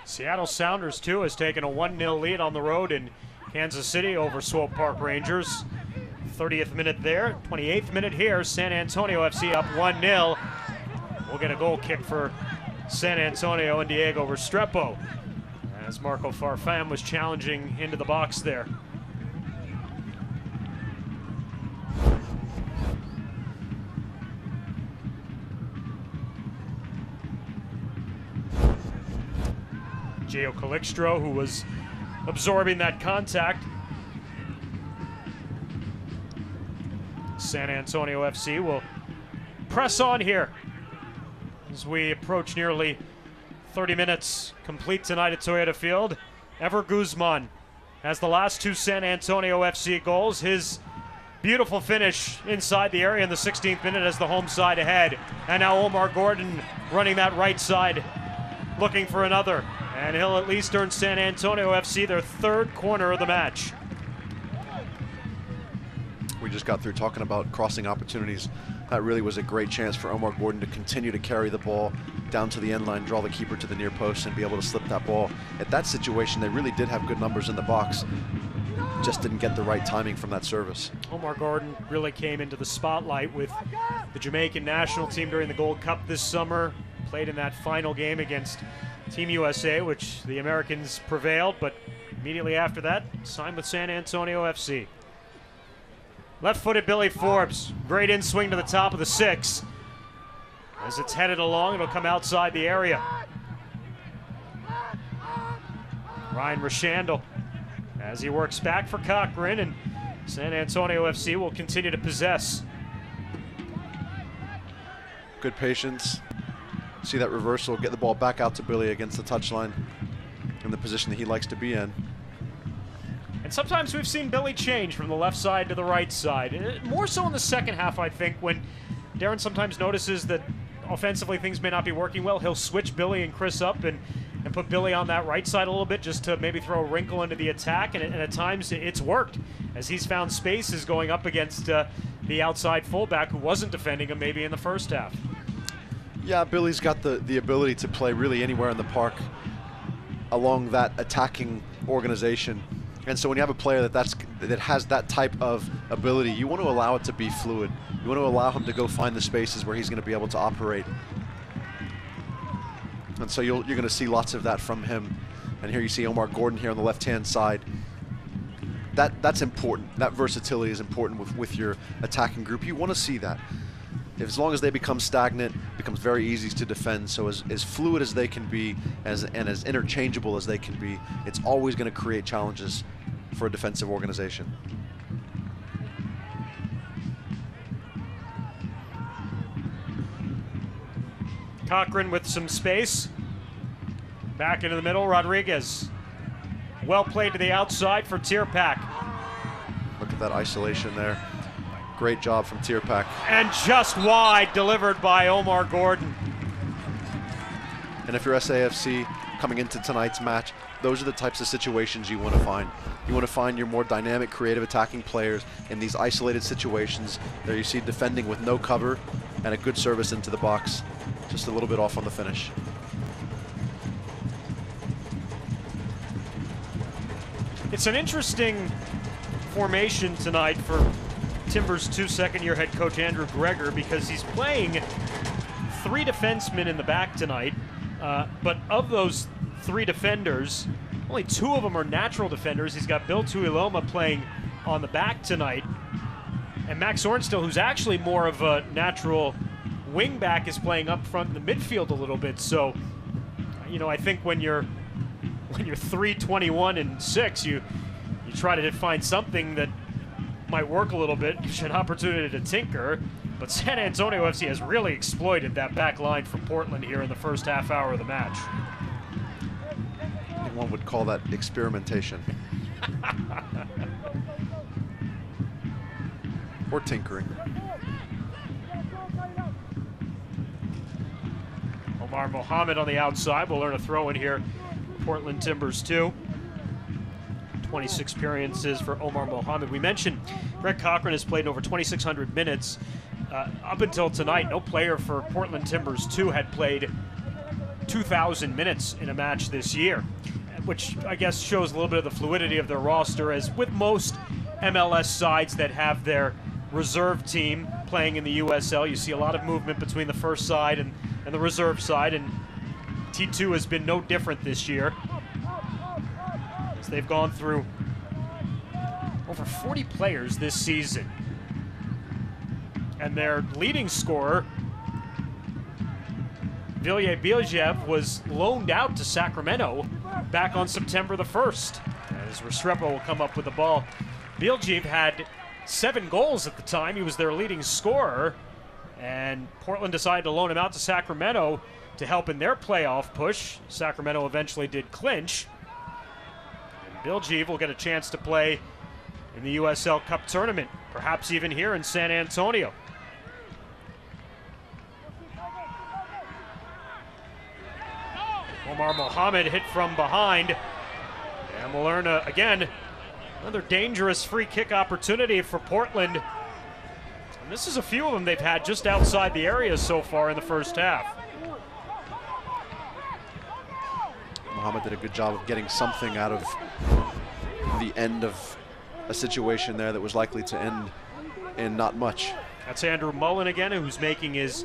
Seattle Sounders, too, has taken a 1-0 lead on the road in Kansas City over Swope Park Rangers. 30th minute there, 28th minute here. San Antonio FC up 1-0. We'll get a goal kick for San Antonio and Diego Restrepo, as Marco Farfan was challenging into the box there. Gio Calixtro, who was absorbing that contact. San Antonio FC will press on here as we approach nearly 30 minutes complete tonight at Toyota Field. Ever Guzman has the last two San Antonio FC goals. His beautiful finish inside the area in the 16th minute as the home side ahead. And now Omar Gordon running that right side, looking for another. And he'll at least earn San Antonio FC their third corner of the match. We just got through talking about crossing opportunities. That really was a great chance for Omar Gordon to continue to carry the ball down to the end line, draw the keeper to the near post, and be able to slip that ball. At that situation, they really did have good numbers in the box. Just didn't get the right timing from that service. Omar Gordon really came into the spotlight with the Jamaican national team during the Gold Cup this summer. Played in that final game against Team USA, which the Americans prevailed, but immediately after that, signed with San Antonio FC. Left-footed Billy Forbes, great in-swing to the top of the 6. As it's headed along, it'll come outside the area. Ryan Rashandle, as he works back for Cochran, and San Antonio FC will continue to possess. Good patience. See that reversal, get the ball back out to Billy against the touchline in the position that he likes to be in. And sometimes we've seen Billy change from the left side to the right side. More so in the second half, I think, when Darren sometimes notices that offensively things may not be working well. He'll switch Billy and Chris up and put Billy on that right side a little bit just to maybe throw a wrinkle into the attack. And at times it's worked as he's found spaces going up against the outside fullback who wasn't defending him maybe in the first half. Yeah, Billy's got the ability to play really anywhere in the park along that attacking organization. And so when you have a player that has that type of ability, you want to allow it to be fluid. You want to allow him to go find the spaces where he's going to be able to operate. And so you're going to see lots of that from him. And here you see Omar Gordon here on the left-hand side. That's important. That versatility is important with your attacking group. You want to see that. As long as they become stagnant, it becomes very easy to defend. So as fluid as they can be, and as interchangeable as they can be, it's always going to create challenges for a defensive organization. Cochran with some space. Back into the middle, Rodriguez. Well played to the outside for Tierpak. Look at that isolation there. Great job from Tierpak. And just wide, delivered by Omar Gordon. And if you're SAFC coming into tonight's match, those are the types of situations you want to find. You want to find your more dynamic, creative attacking players in these isolated situations. There you see defending with no cover and a good service into the box. Just a little bit off on the finish. It's an interesting formation tonight for Timbers 2 second-year head coach Andrew Greger, because he's playing 3 defensemen in the back tonight, but of those 3 defenders, only 2 of them are natural defenders. He's got Bill Tuiloma playing on the back tonight, and Max Ornstill, who's actually more of a natural wing back, is playing up front in the midfield a little bit. So, you know, I think when you're 3-21 and 6, you try to find something that might work a little bit, gives you an opportunity to tinker. But San Antonio FC has really exploited that back line from Portland here in the first half hour of the match. I think one would call that experimentation. Or tinkering. Omar Mohammed on the outside will earn a throw in here. Portland Timbers 2. 26 appearances for Omar Mohammed. We mentioned Greg Cochran has played over 2,600 minutes. Up until tonight, no player for Portland Timbers 2 had played 2,000 minutes in a match this year, which I guess shows a little bit of the fluidity of their roster, as with most MLS sides that have their reserve team playing in the USL, you see a lot of movement between the first side and the reserve side, and T2 has been no different this year. They've gone through over 40 players this season. And their leading scorer, Vilje Biljev, was loaned out to Sacramento back on September the 1st. As Restrepo will come up with the ball. Biljev had 7 goals at the time. He was their leading scorer. And Portland decided to loan him out to Sacramento to help in their playoff push. Sacramento eventually did clinch. Biljev will get a chance to play in the USL Cup tournament, perhaps even here in San Antonio. Omar Mohamed hit from behind. And we'll learn, again, another dangerous free kick opportunity for Portland. And this is a few of them they've had just outside the area so far in the first half. Mohamed did a good job of getting something out of the end of a situation there that was likely to end in not much. That's Andrew Mullen again, who's making his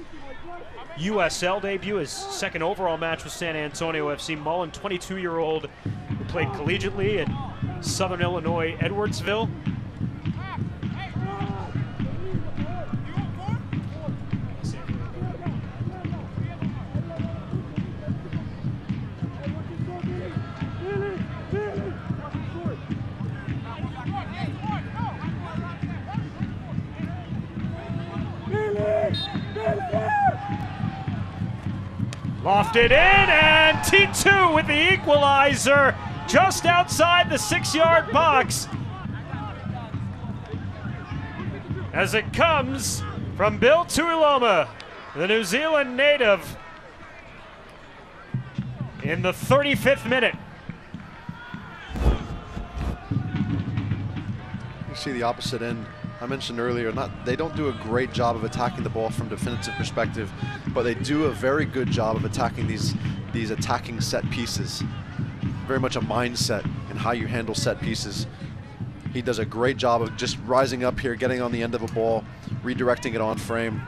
USL debut, his second overall match with San Antonio FC. Mullen, 22-year-old, who played collegiately at Southern Illinois Edwardsville. Lofted in, and T2 with the equalizer just outside the 6-yard box. As it comes from Bill Tuiloma, the New Zealand native, in the 35th minute. You see the opposite end. I mentioned earlier, they don't do a great job of attacking the ball from defensive perspective, but they do a very good job of attacking these attacking set pieces. Very much a mindset in how you handle set pieces. He does a great job of just rising up here, getting on the end of a ball, redirecting it on frame.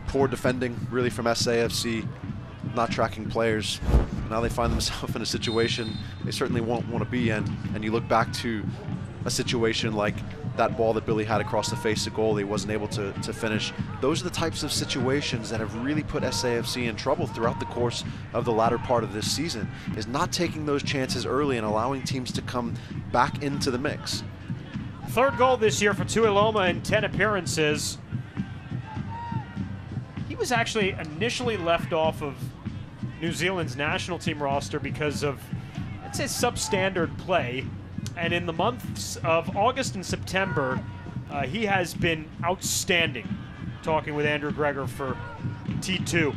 Poor defending, really, from SAFC, not tracking players. Now they find themselves in a situation they certainly won't want to be in, and you look back to a situation like that ball that Billy had across the face of goal, he wasn't able to finish. Those are the types of situations that have really put SAFC in trouble throughout the course of the latter part of this season, is not taking those chances early and allowing teams to come back into the mix. Third goal this year for Tuiloma in 10 appearances. He was actually initially left off of New Zealand's national team roster because of, I'd say, substandard play. And in the months of August and September, he has been outstanding, talking with Andrew Greger for T2.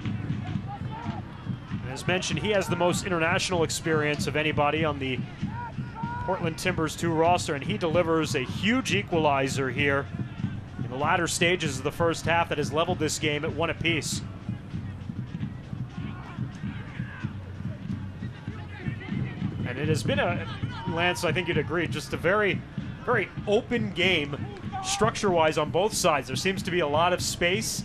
And as mentioned, he has the most international experience of anybody on the Portland Timbers 2 roster, and he delivers a huge equalizer here in the latter stages of the first half that has leveled this game at 1 apiece. And it has been a, Lance, I think you'd agree, just a very, very open game, structure-wise on both sides. There seems to be a lot of space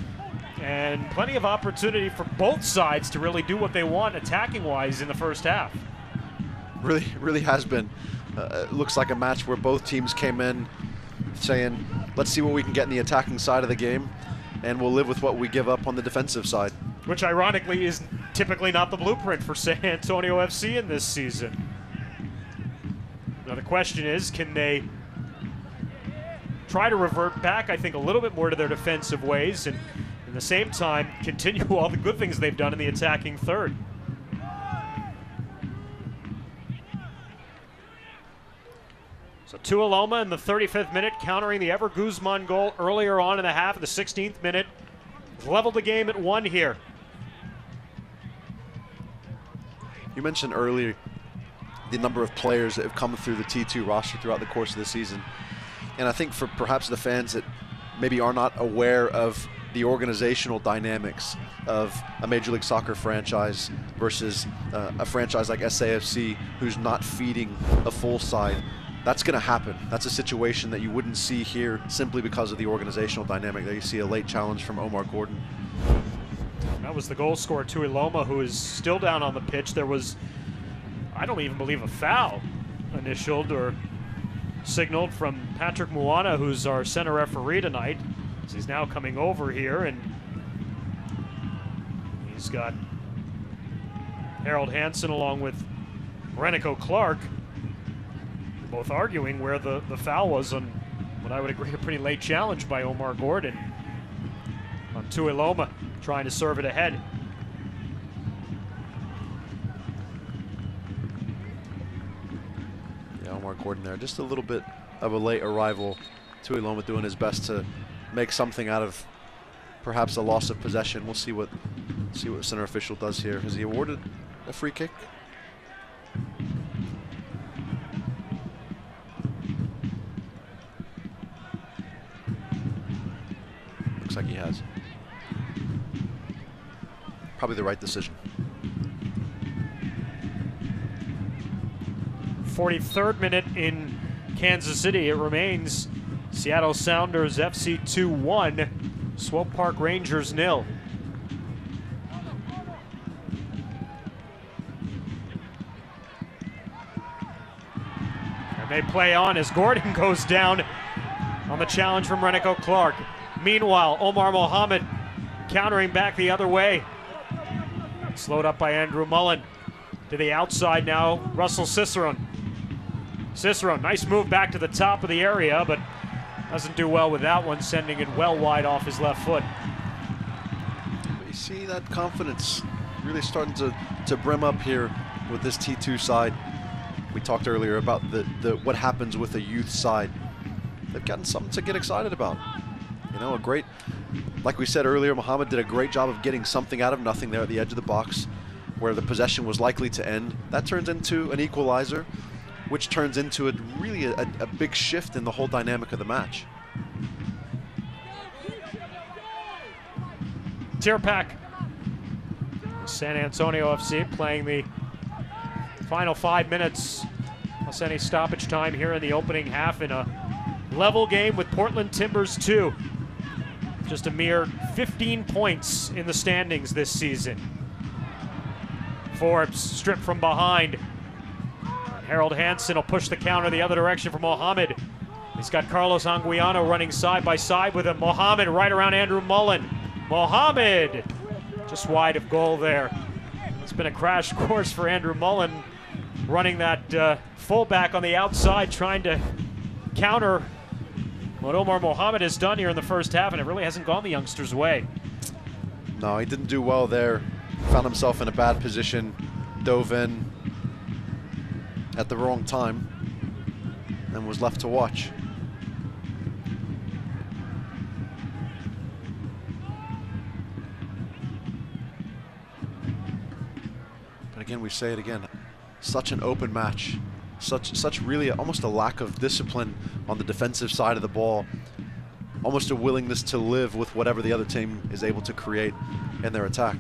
and plenty of opportunity for both sides to really do what they want attacking-wise in the first half. Really has been. It looks like a match where both teams came in saying, let's see what we can get in the attacking side of the game, and we'll live with what we give up on the defensive side. Which ironically is typically not the blueprint for San Antonio FC in this season. Now the question is, can they try to revert back, I think, a little bit more to their defensive ways, and at the same time continue all the good things they've done in the attacking third. So Tuiloma in the 35th minute, countering the Ever Guzman goal earlier on in the half of the 16th minute. Leveled the game at 1 here. You mentioned earlier the number of players that have come through the T2 roster throughout the course of the season. And I think for perhaps the fans that maybe are not aware of the organizational dynamics of a Major League Soccer franchise versus a franchise like SAFC who's not feeding a full side, that's going to happen. That's a situation that you wouldn't see here simply because of the organizational dynamic. There you see a late challenge from Omar Gordon. That was the goal scorer, Tuiloma, who is still down on the pitch. There was, I don't even believe, a foul initialed or signaled from Patrick Muana, who's our center referee tonight. So he's now coming over here, and he's got Harold Hansen along with Renico Clark, both arguing where the foul was on what I would agree a pretty late challenge by Omar Gordon on Tuiloma, trying to serve it ahead. Yeah, Omar Gordon there, just a little bit of a late arrival. Tuiloma doing his best to make something out of perhaps a loss of possession. We'll see what the center official does here. Has he awarded a free kick? Looks like he has. Probably the right decision. 43rd minute in Kansas City. It remains Seattle Sounders FC 2-1, Swope Park Rangers 0. And they play on as Gordon goes down on the challenge from Renico Clark. Meanwhile, Omar Mohamed countering back the other way. Slowed up by Andrew Mullen. To the outside now, Russell Cicerone. Cicerone, nice move back to the top of the area, but doesn't do well with that one, sending it well wide off his left foot. You see that confidence really starting to brim up here with this T2 side. We talked earlier about what happens with a youth side. They've gotten something to get excited about. You know, like we said earlier, Mohamed did a great job of getting something out of nothing there at the edge of the box where the possession was likely to end. That turns into an equalizer, which turns into really a big shift in the whole dynamic of the match. Tierpak, San Antonio FC playing the final 5 minutes plus any stoppage time here in the opening half in a level game with Portland Timbers 2. Just a mere 15 points in the standings this season. Forbes stripped from behind. Harold Hansen will push the counter the other direction for Mohamed. He's got Carlos Anguiano running side by side with him. Mohamed right around Andrew Mullen. Mohamed just wide of goal there. It's been a crash course for Andrew Mullen running that fullback on the outside, trying to counter what Omar Mohamed has done here in the first half, and it really hasn't gone the youngsters' way. No, he didn't do well there. Found himself in a bad position, dove in at the wrong time, and was left to watch. But again, we say it again, such an open match, such really almost a lack of discipline on the defensive side of the ball, almost a willingness to live with whatever the other team is able to create in their attack.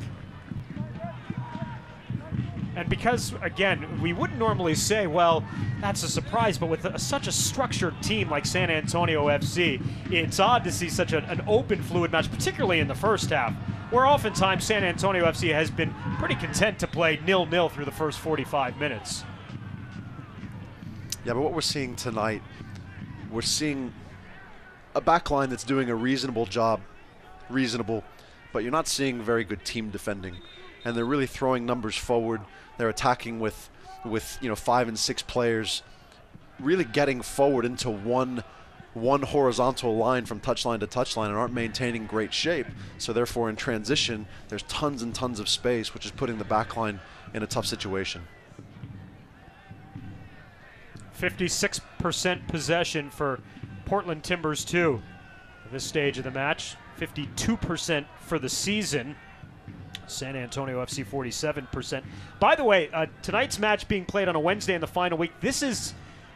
And because, again, we wouldn't normally say, well, that's a surprise, but with such a structured team like San Antonio FC, it's odd to see such an open, fluid match, particularly in the first half, where oftentimes San Antonio FC has been pretty content to play 0-0 through the first 45 minutes. Yeah, but what we're seeing tonight, we're seeing a backline that's doing a reasonable job, but you're not seeing very good team defending. And they're really throwing numbers forward. They're attacking with 5 and 6 players, really getting forward into one horizontal line from touchline to touchline, and aren't maintaining great shape. So therefore, in transition, there's tons and tons of space, which is putting the backline in a tough situation. 56% possession for Portland Timbers 2 at this stage of the match. 52% for the season. San Antonio FC 47%. By the way, tonight's match being played on a Wednesday in the final week. This is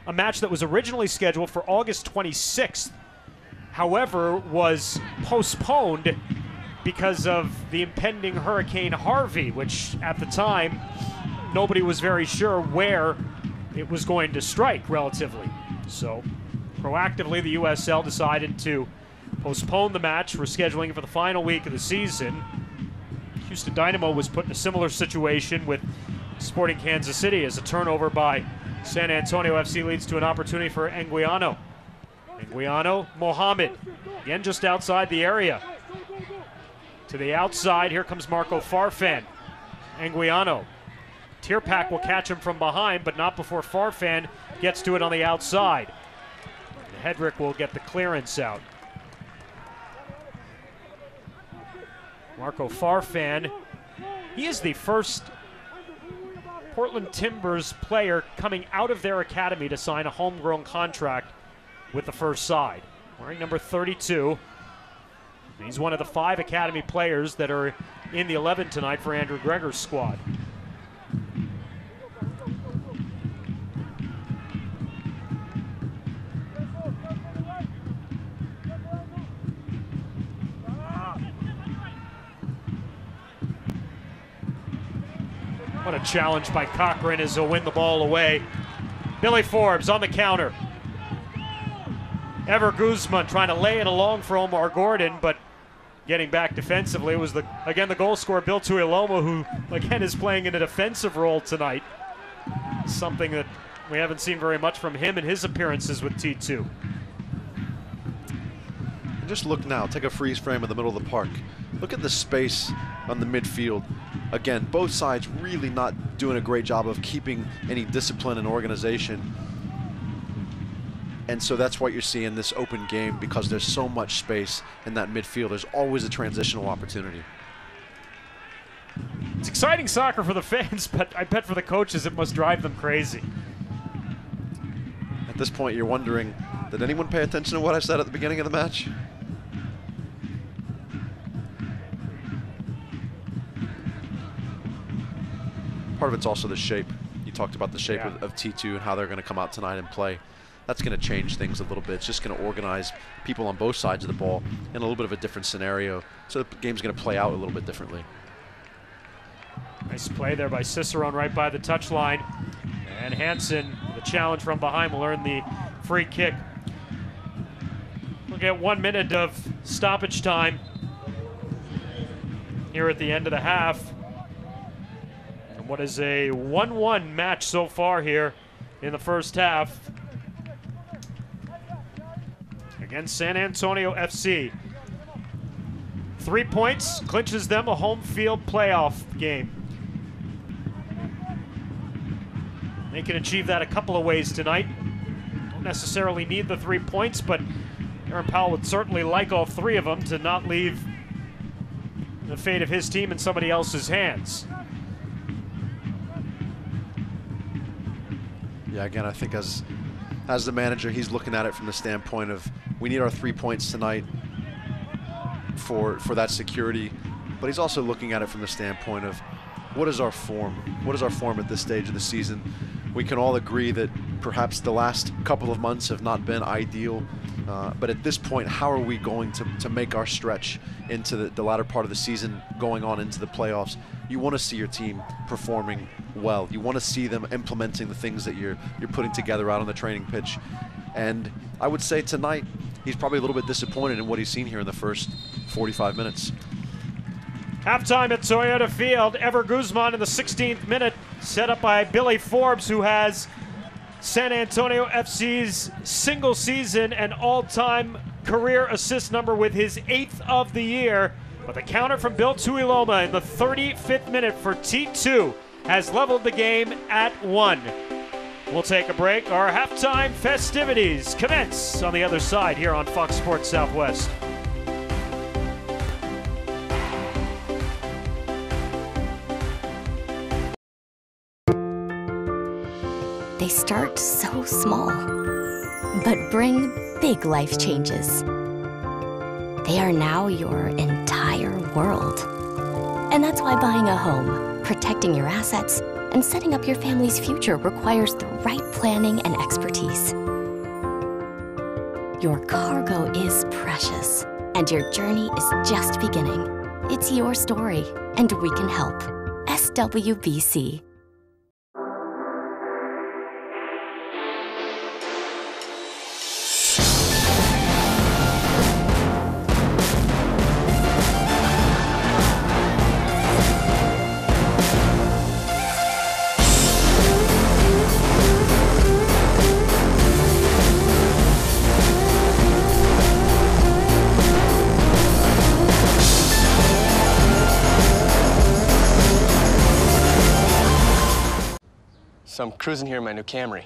a match that was originally scheduled for August 26th. However, was postponed because of the impending Hurricane Harvey, which at the time, nobody was very sure where it was going to strike relatively. So, proactively, the USL decided to postpone the match, rescheduling it for the final week of the season. Houston Dynamo was put in a similar situation with Sporting Kansas City as a turnover by San Antonio FC leads to an opportunity for Anguiano. Anguiano, Mohamed, again just outside the area. To the outside, here comes Marco Farfan. Anguiano. Tierpak will catch him from behind, but not before Farfan gets to it on the outside. And Hedrick will get the clearance out. Marco Farfan, he is the first Portland Timbers player coming out of their academy to sign a homegrown contract with the first side. Wearing number 32. He's one of the 5 academy players that are in the 11 tonight for Andrew Gregor's squad. What a challenge by Cochran as he'll win the ball away. Billy Forbes on the counter. Ever Guzman trying to lay it along for Omar Gordon, but getting back defensively. It was, again, the goal scorer, Bill Tuiloma, who, again, is playing in a defensive role tonight. Something that we haven't seen very much from him in his appearances with T2. And just look now. Take a freeze frame in the middle of the park. Look at the space on the midfield. Again, both sides really not doing a great job of keeping any discipline and organization. And so that's what you're seeing this open game, because there's so much space in that midfield. There's always a transitional opportunity. It's exciting soccer for the fans, but I bet for the coaches it must drive them crazy. At this point, you're wondering, did anyone pay attention to what I said at the beginning of the match? Part of it's also the shape. You talked about the shape of T2 and how they're going to come out tonight and play. That's going to change things a little bit. It's just going to organize people on both sides of the ball in a little bit of a different scenario. So the game's going to play out a little bit differently. Nice play there by Cicerone right by the touchline. And Hansen, the challenge from behind, will earn the free kick. We'll get 1 minute of stoppage time here at the end of the half. And what is a 1-1 match so far here in the first half against San Antonio FC. 3 points clinches them a home field playoff game. They can achieve that a couple of ways tonight. Don't necessarily need the 3 points, but Aaron Powell would certainly like all 3 of them to not leave the fate of his team in somebody else's hands. Yeah, again, I think as the manager, he's looking at it from the standpoint of, we need our 3 points tonight for that security, but he's also looking at it from the standpoint of, what is our form? What is our form at this stage of the season? We can all agree that perhaps the last couple of months have not been ideal, but at this point, how are we going to make our stretch into the latter part of the season, going on into the playoffs? You want to see your team performing well. You want to see them implementing the things that you're putting together out on the training pitch. And I would say tonight, he's probably a little bit disappointed in what he's seen here in the first 45 minutes. Halftime at Toyota Field. Ever Guzman in the 16th minute, set up by Billy Forbes, who has San Antonio FC's single season and all-time career assist number with his 8th of the year. But the counter from Bill Tuiloma in the 35th minute for T2 has leveled the game at 1. We'll take a break. Our halftime festivities commence on the other side here on Fox Sports Southwest. They start so small, but bring big life changes. They are now your entire world. And that's why buying a home, protecting your assets, and setting up your family's future requires the right planning and expertise. Your cargo is precious, and your journey is just beginning. It's your story, and we can help. SWBC. So I'm cruising here in my new Camry.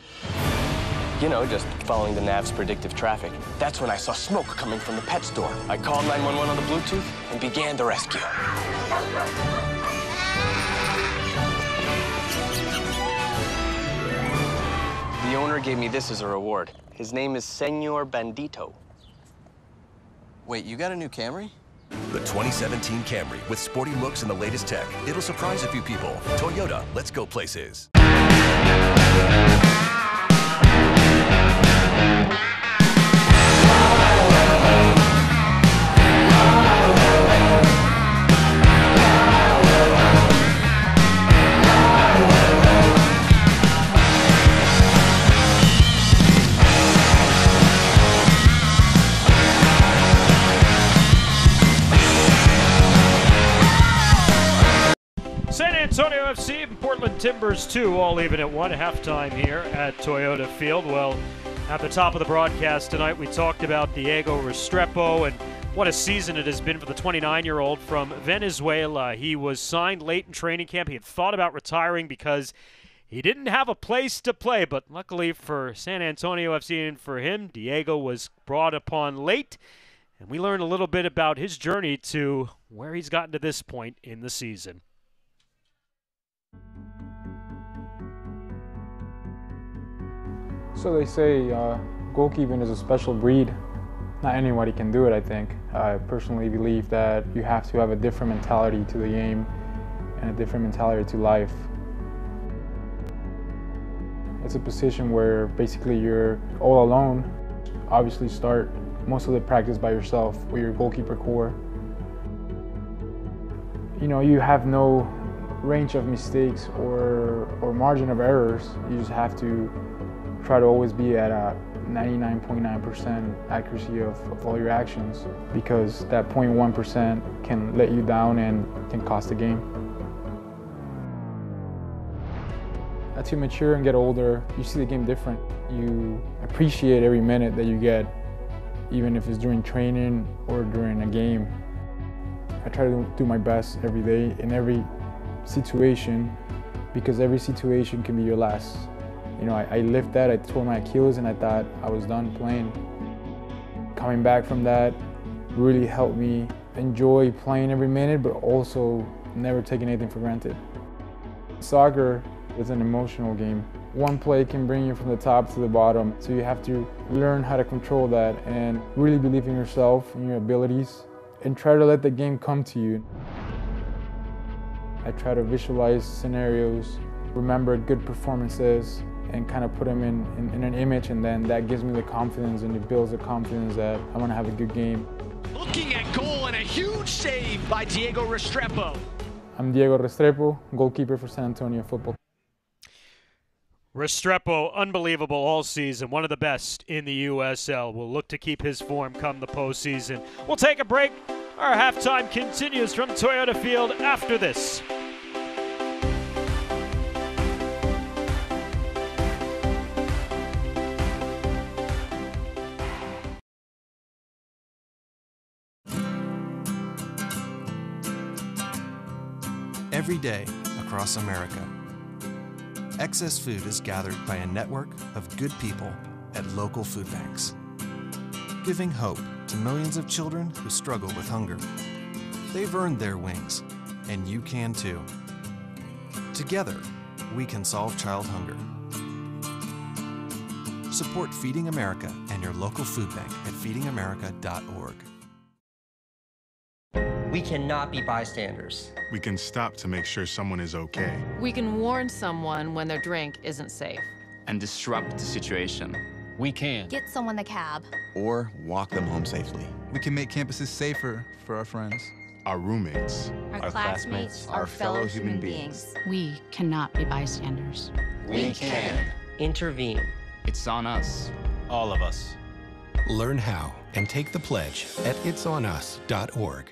You know, just following the nav's predictive traffic. That's when I saw smoke coming from the pet store. I called 911 on the Bluetooth and began the rescue. The owner gave me this as a reward. His name is Senor Bandito. Wait, you got a new Camry? The 2017 Camry with sporty looks and the latest tech. It'll surprise a few people. Toyota, let's go places. Antonio FC and Portland Timbers 2 all even at 1 halftime here at Toyota Field. Well, at the top of the broadcast tonight, we talked about Diego Restrepo and what a season it has been for the 29-year-old from Venezuela. He was signed late in training camp. He had thought about retiring because he didn't have a place to play, but luckily for San Antonio FC and for him, Diego was brought upon late, and we learned a little bit about his journey to where he's gotten to this point in the season. So they say goalkeeping is a special breed. Not anybody can do it, I think. I personally believe that you have to have a different mentality to the game and a different mentality to life. It's a position where basically you're all alone. Obviously start most of the practice by yourself with your goalkeeper core. You know, you have no range of mistakes or margin of errors. You just have to try to always be at a 99.9% accuracy of all your actions, because that 0.1% can let you down and can cost the game. As you mature and get older, you see the game different. You appreciate every minute that you get, even if it's during training or during a game. I try to do my best every day in every situation, because every situation can be your last. You know, I lived that, I tore my Achilles and I thought I was done playing. Coming back from that really helped me enjoy playing every minute, but also never taking anything for granted. Soccer is an emotional game. One play can bring you from the top to the bottom, so you have to learn how to control that and really believe in yourself and your abilities and try to let the game come to you. I try to visualize scenarios, remember good performances, and kind of put them in an image, and then that gives me the confidence and it builds the confidence that I want to have a good game. Looking at goal and a huge save by Diego Restrepo. I'm Diego Restrepo, goalkeeper for San Antonio Football. Restrepo, unbelievable all season, one of the best in the USL. We'll look to keep his form come the postseason. We'll take a break. Our halftime continues from Toyota Field after this. Every day across America, excess food is gathered by a network of good people at local food banks, giving hope to millions of children who struggle with hunger. They've earned their wings, and you can too. Together, we can solve child hunger. Support Feeding America and your local food bank at feedingamerica.org. We cannot be bystanders. We can stop to make sure someone is okay. We can warn someone when their drink isn't safe. And disrupt the situation. We can. Get someone the cab. Or walk them home safely. We can make campuses safer for our friends. Our roommates. Our classmates. Our fellow human beings. We cannot be bystanders. We can. Intervene. It's on us. All of us. Learn how and take the pledge at itsonus.org.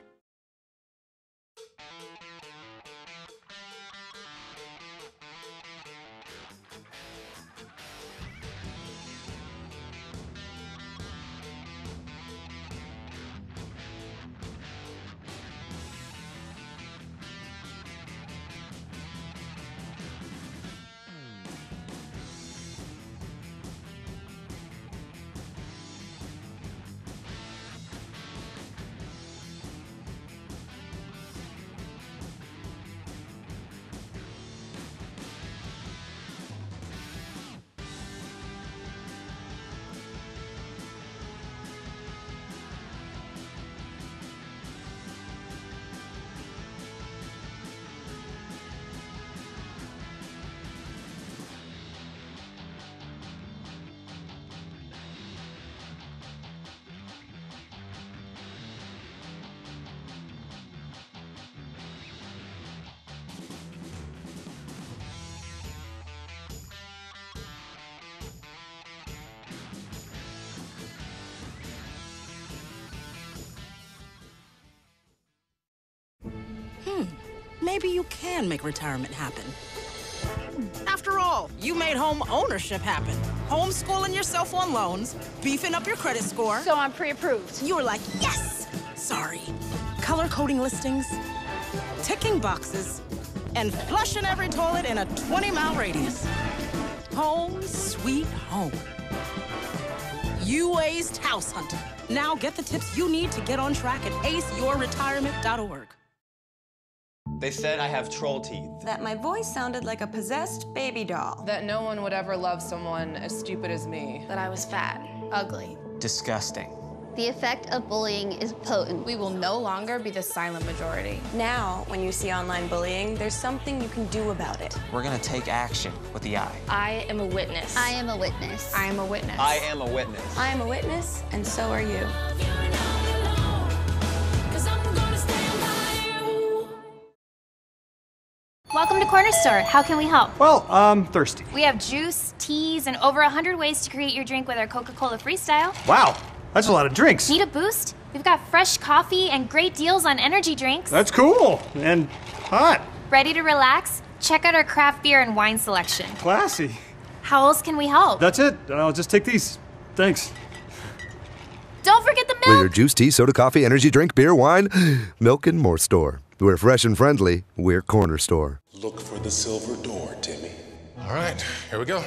maybe you can make retirement happen. After all, you made home ownership happen. Homeschooling yourself on loans, beefing up your credit score. So I'm pre-approved. You were like, yes! Sorry. Color coding listings, ticking boxes, and flushing every toilet in a 20-mile radius. Home sweet home. You aced house hunting. Now get the tips you need to get on track at aceyourretirement.org. They said I have troll teeth. That my voice sounded like a possessed baby doll. That no one would ever love someone as stupid as me. That I was fat, ugly. Disgusting. The effect of bullying is potent. We will no longer be the silent majority. Now, when you see online bullying, there's something you can do about it. We're gonna take action with the I. I am a witness. I am a witness. I am a witness. I am a witness. I am a witness, and so are you. Welcome to Corner Store. How can we help? Well, I'm thirsty. We have juice, teas, and over 100 ways to create your drink with our Coca-Cola Freestyle. Wow, that's a lot of drinks. Need a boost? We've got fresh coffee and great deals on energy drinks. That's cool and hot. Ready to relax? Check out our craft beer and wine selection. Classy. How else can we help? That's it. I'll just take these. Thanks. Don't forget the milk! We're your juice, tea, soda, coffee, energy drink, beer, wine, milk, and more store. We're fresh and friendly. We're Corner Store. Look for the silver door, Timmy. All right, here we go.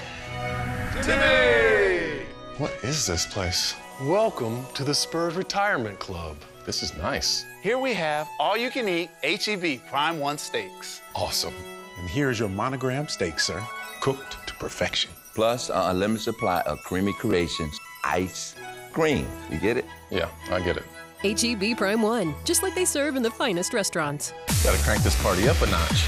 Timmy! What is this place? Welcome to the Spurs Retirement Club. This is nice. Here we have all-you-can-eat H-E-B Prime 1 steaks. Awesome. And here's your monogram steak, sir. Cooked to perfection. Plus an unlimited supply of creamy creations, ice cream. You get it? Yeah, I get it. H-E-B Prime 1, just like they serve in the finest restaurants. Gotta crank this party up a notch.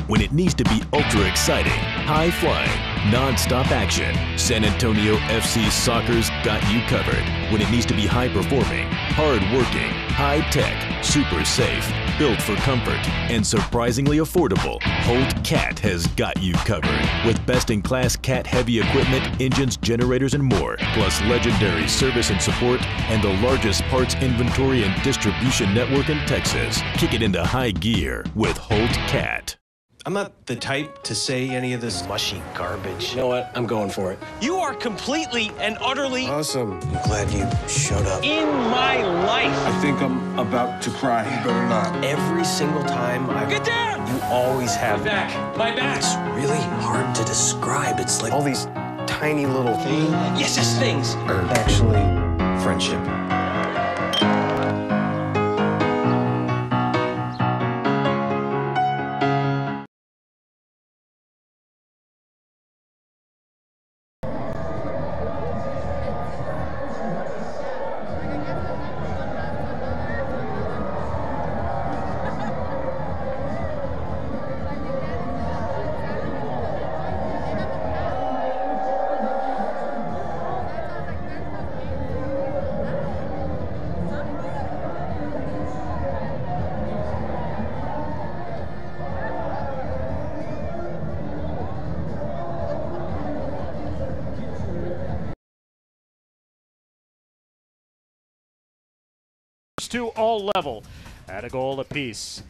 When it needs to be ultra exciting, high flying, non-stop action, San Antonio FC Soccer's got you covered. When it needs to be high performing, hard working, high tech, super safe, built for comfort, and surprisingly affordable, Holt Cat has got you covered. With best-in-class cat heavy equipment, engines, generators, and more, plus legendary service and support, and the largest parts inventory and distribution network in Texas. Kick it into high gear with Holt Cat. I'm not the type to say any of this mushy garbage. You know what? I'm going for it. You are completely and utterly awesome. I'm glad you showed up. In my life. I think I'm about to cry. You better not. Every single time I get down, you always have my back. It's really hard to describe. It's like all these tiny little things. Yes, yes, things. Are actually friendship. To all level at a goal apiece.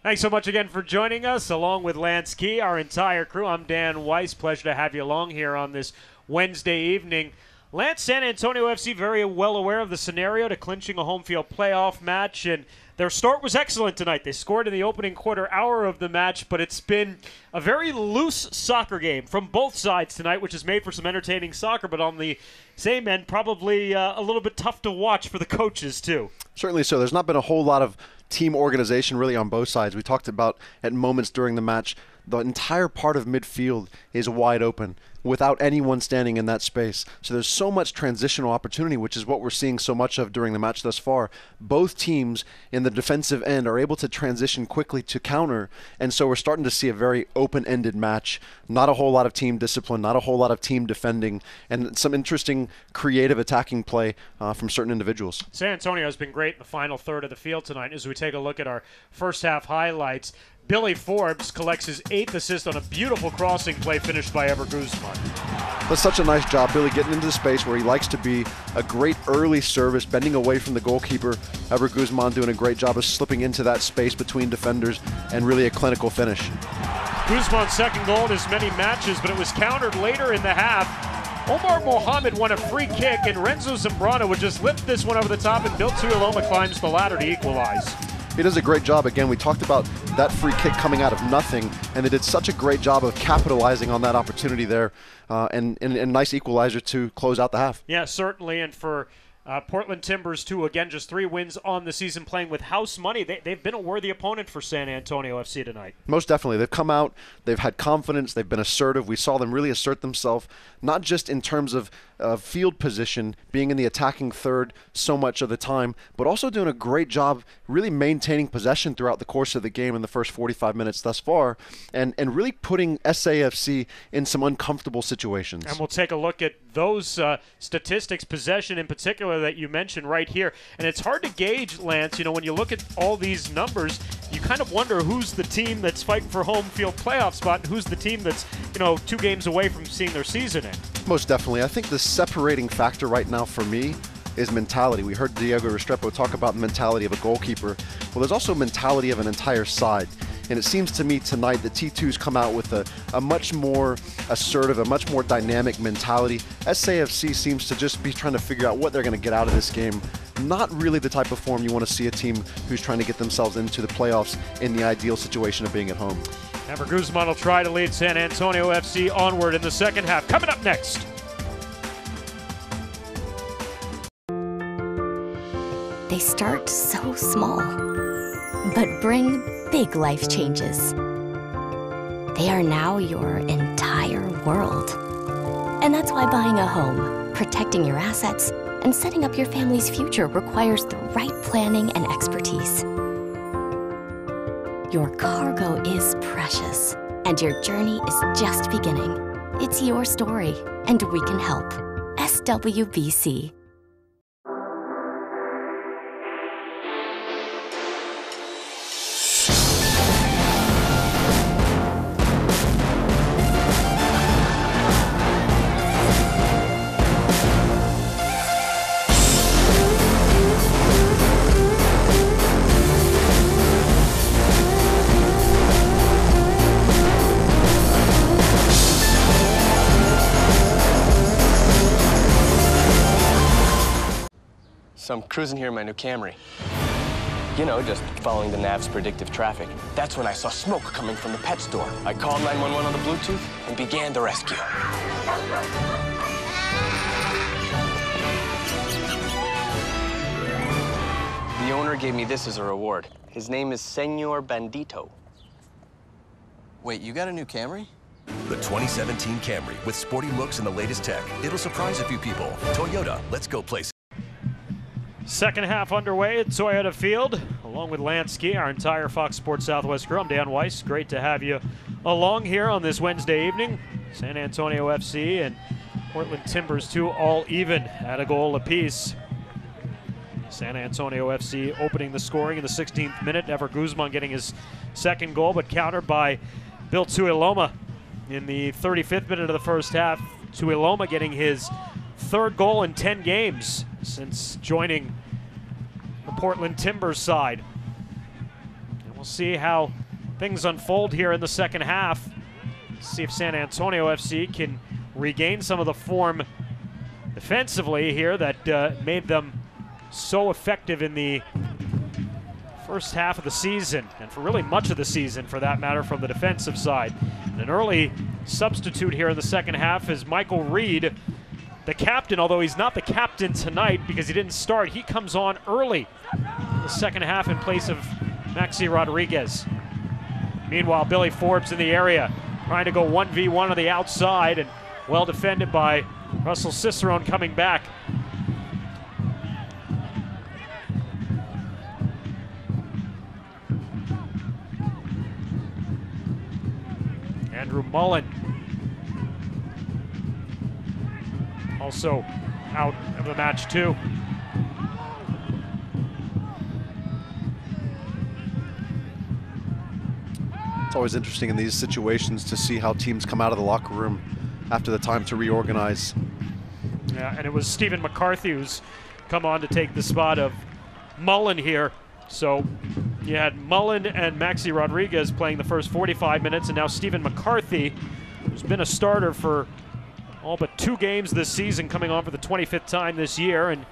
Thanks so much again for joining us, along with Lance Key, our entire crew. I'm Dan Weiss. Pleasure to have you along here on this Wednesday evening. Lance, San Antonio FC very well aware of the scenario to clinching a home field playoff match, and their start was excellent tonight. They scored in the opening quarter hour of the match, but it's been a very loose soccer game from both sides tonight, which has made for some entertaining soccer, but on the same end, probably a little bit tough to watch for the coaches, too. Certainly so. There's not been a whole lot of team organization really on both sides. We talked about at moments during the match, the entire part of midfield is wide open without anyone standing in that space. So there's so much transitional opportunity, which is what we're seeing so much of during the match thus far. Both teams in the defensive end are able to transition quickly to counter, and so we're starting to see a very open-ended match. Not a whole lot of team discipline, not a whole lot of team defending, and some interesting creative attacking play from certain individuals. San Antonio has been great in the final third of the field tonight. As we take a look at our first half highlights, Billy Forbes collects his 8th assist on a beautiful crossing play finished by Ever Guzman. That's such a nice job, Billy, getting into the space where he likes to be. A great early service, bending away from the goalkeeper. Ever Guzman doing a great job of slipping into that space between defenders, and really a clinical finish. Guzman's second goal in as many matches, but it was countered later in the half. Omar Mohamed won a free kick, and Renzo Zambrano would just lift this one over the top, and Bill Tuiloma climbs the ladder to equalize. He does a great job. Again, we talked about that free kick coming out of nothing, and they did such a great job of capitalizing on that opportunity there, and a nice equalizer to close out the half. Yeah, certainly, and for Portland Timbers, too, again, just 3 wins on the season playing with house money. They've been a worthy opponent for San Antonio FC tonight. Most definitely. They've come out, they've had confidence, they've been assertive. We saw them really assert themselves, not just in terms of field position, being in the attacking third so much of the time, but also doing a great job really maintaining possession throughout the course of the game in the first 45 minutes thus far, and really putting SAFC in some uncomfortable situations. And we'll take a look at those statistics, possession in particular, that you mentioned right here. And it's hard to gauge, Lance, when you look at all these numbers, you kind of wonder who's the team that's fighting for home field playoff spot and who's the team that's, 2 games away from seeing their season end. Most definitely. I think the separating factor right now for me is mentality. We heard Diego Restrepo talk about the mentality of a goalkeeper. Well, there's also mentality of an entire side. And it seems to me tonight the T2's come out with a much more assertive, a much more dynamic mentality. SAFC seems to just be trying to figure out what they're going to get out of this game. Not really the type of form you want to see a team who's trying to get themselves into the playoffs in the ideal situation of being at home. Ever Guzman will try to lead San Antonio FC onward in the second half. Coming up next. They start so small, but bring big life changes. They are now your entire world. And that's why buying a home, protecting your assets, and setting up your family's future requires the right planning and expertise. Your cargo is precious, and your journey is just beginning. It's your story, and we can help. SWBC. So I'm cruising here in my new Camry. Just following the nav's predictive traffic. That's when I saw smoke coming from the pet store. I called 911 on the Bluetooth and began the rescue. The owner gave me this as a reward. His name is Senor Bandito. Wait, you got a new Camry? The 2017 Camry with sporty looks and the latest tech. It'll surprise a few people. Toyota, let's go places. Second half underway at Toyota Field, along with Lance Ski, our entire Fox Sports Southwest crew. I'm Dan Weiss. Great to have you along here on this Wednesday evening. San Antonio FC and Portland Timbers, too, all even at a goal apiece. San Antonio FC opening the scoring in the 16th minute. Ever Guzman getting his second goal, but countered by Bill Tuiloma in the 35th minute of the first half. Tuiloma getting his third goal in 10 games since joining the Portland Timbers side. And we'll see how things unfold here in the second half. See if San Antonio FC can regain some of the form defensively here that made them so effective in the first half of the season, and for really much of the season for that matter, from the defensive side. And an early substitute here in the second half is Michael Reed, the captain, although he's not the captain tonight because he didn't start. He comes on early in the second half in place of Maxi Rodriguez. Meanwhile, Billy Forbes in the area, trying to go 1v1 on the outside, and well defended by Russell Cicerone coming back. Andrew Mullen also out of the match too. It's always interesting in these situations to see how teams come out of the locker room after the time to reorganize. Yeah, and it was Stephen McCarthy who's come on to take the spot of Mullen here. So you had Mullen and Maxi Rodriguez playing the first 45 minutes, and now Stephen McCarthy, who's been a starter for all but 2 games this season, coming on for the 25th time this year, and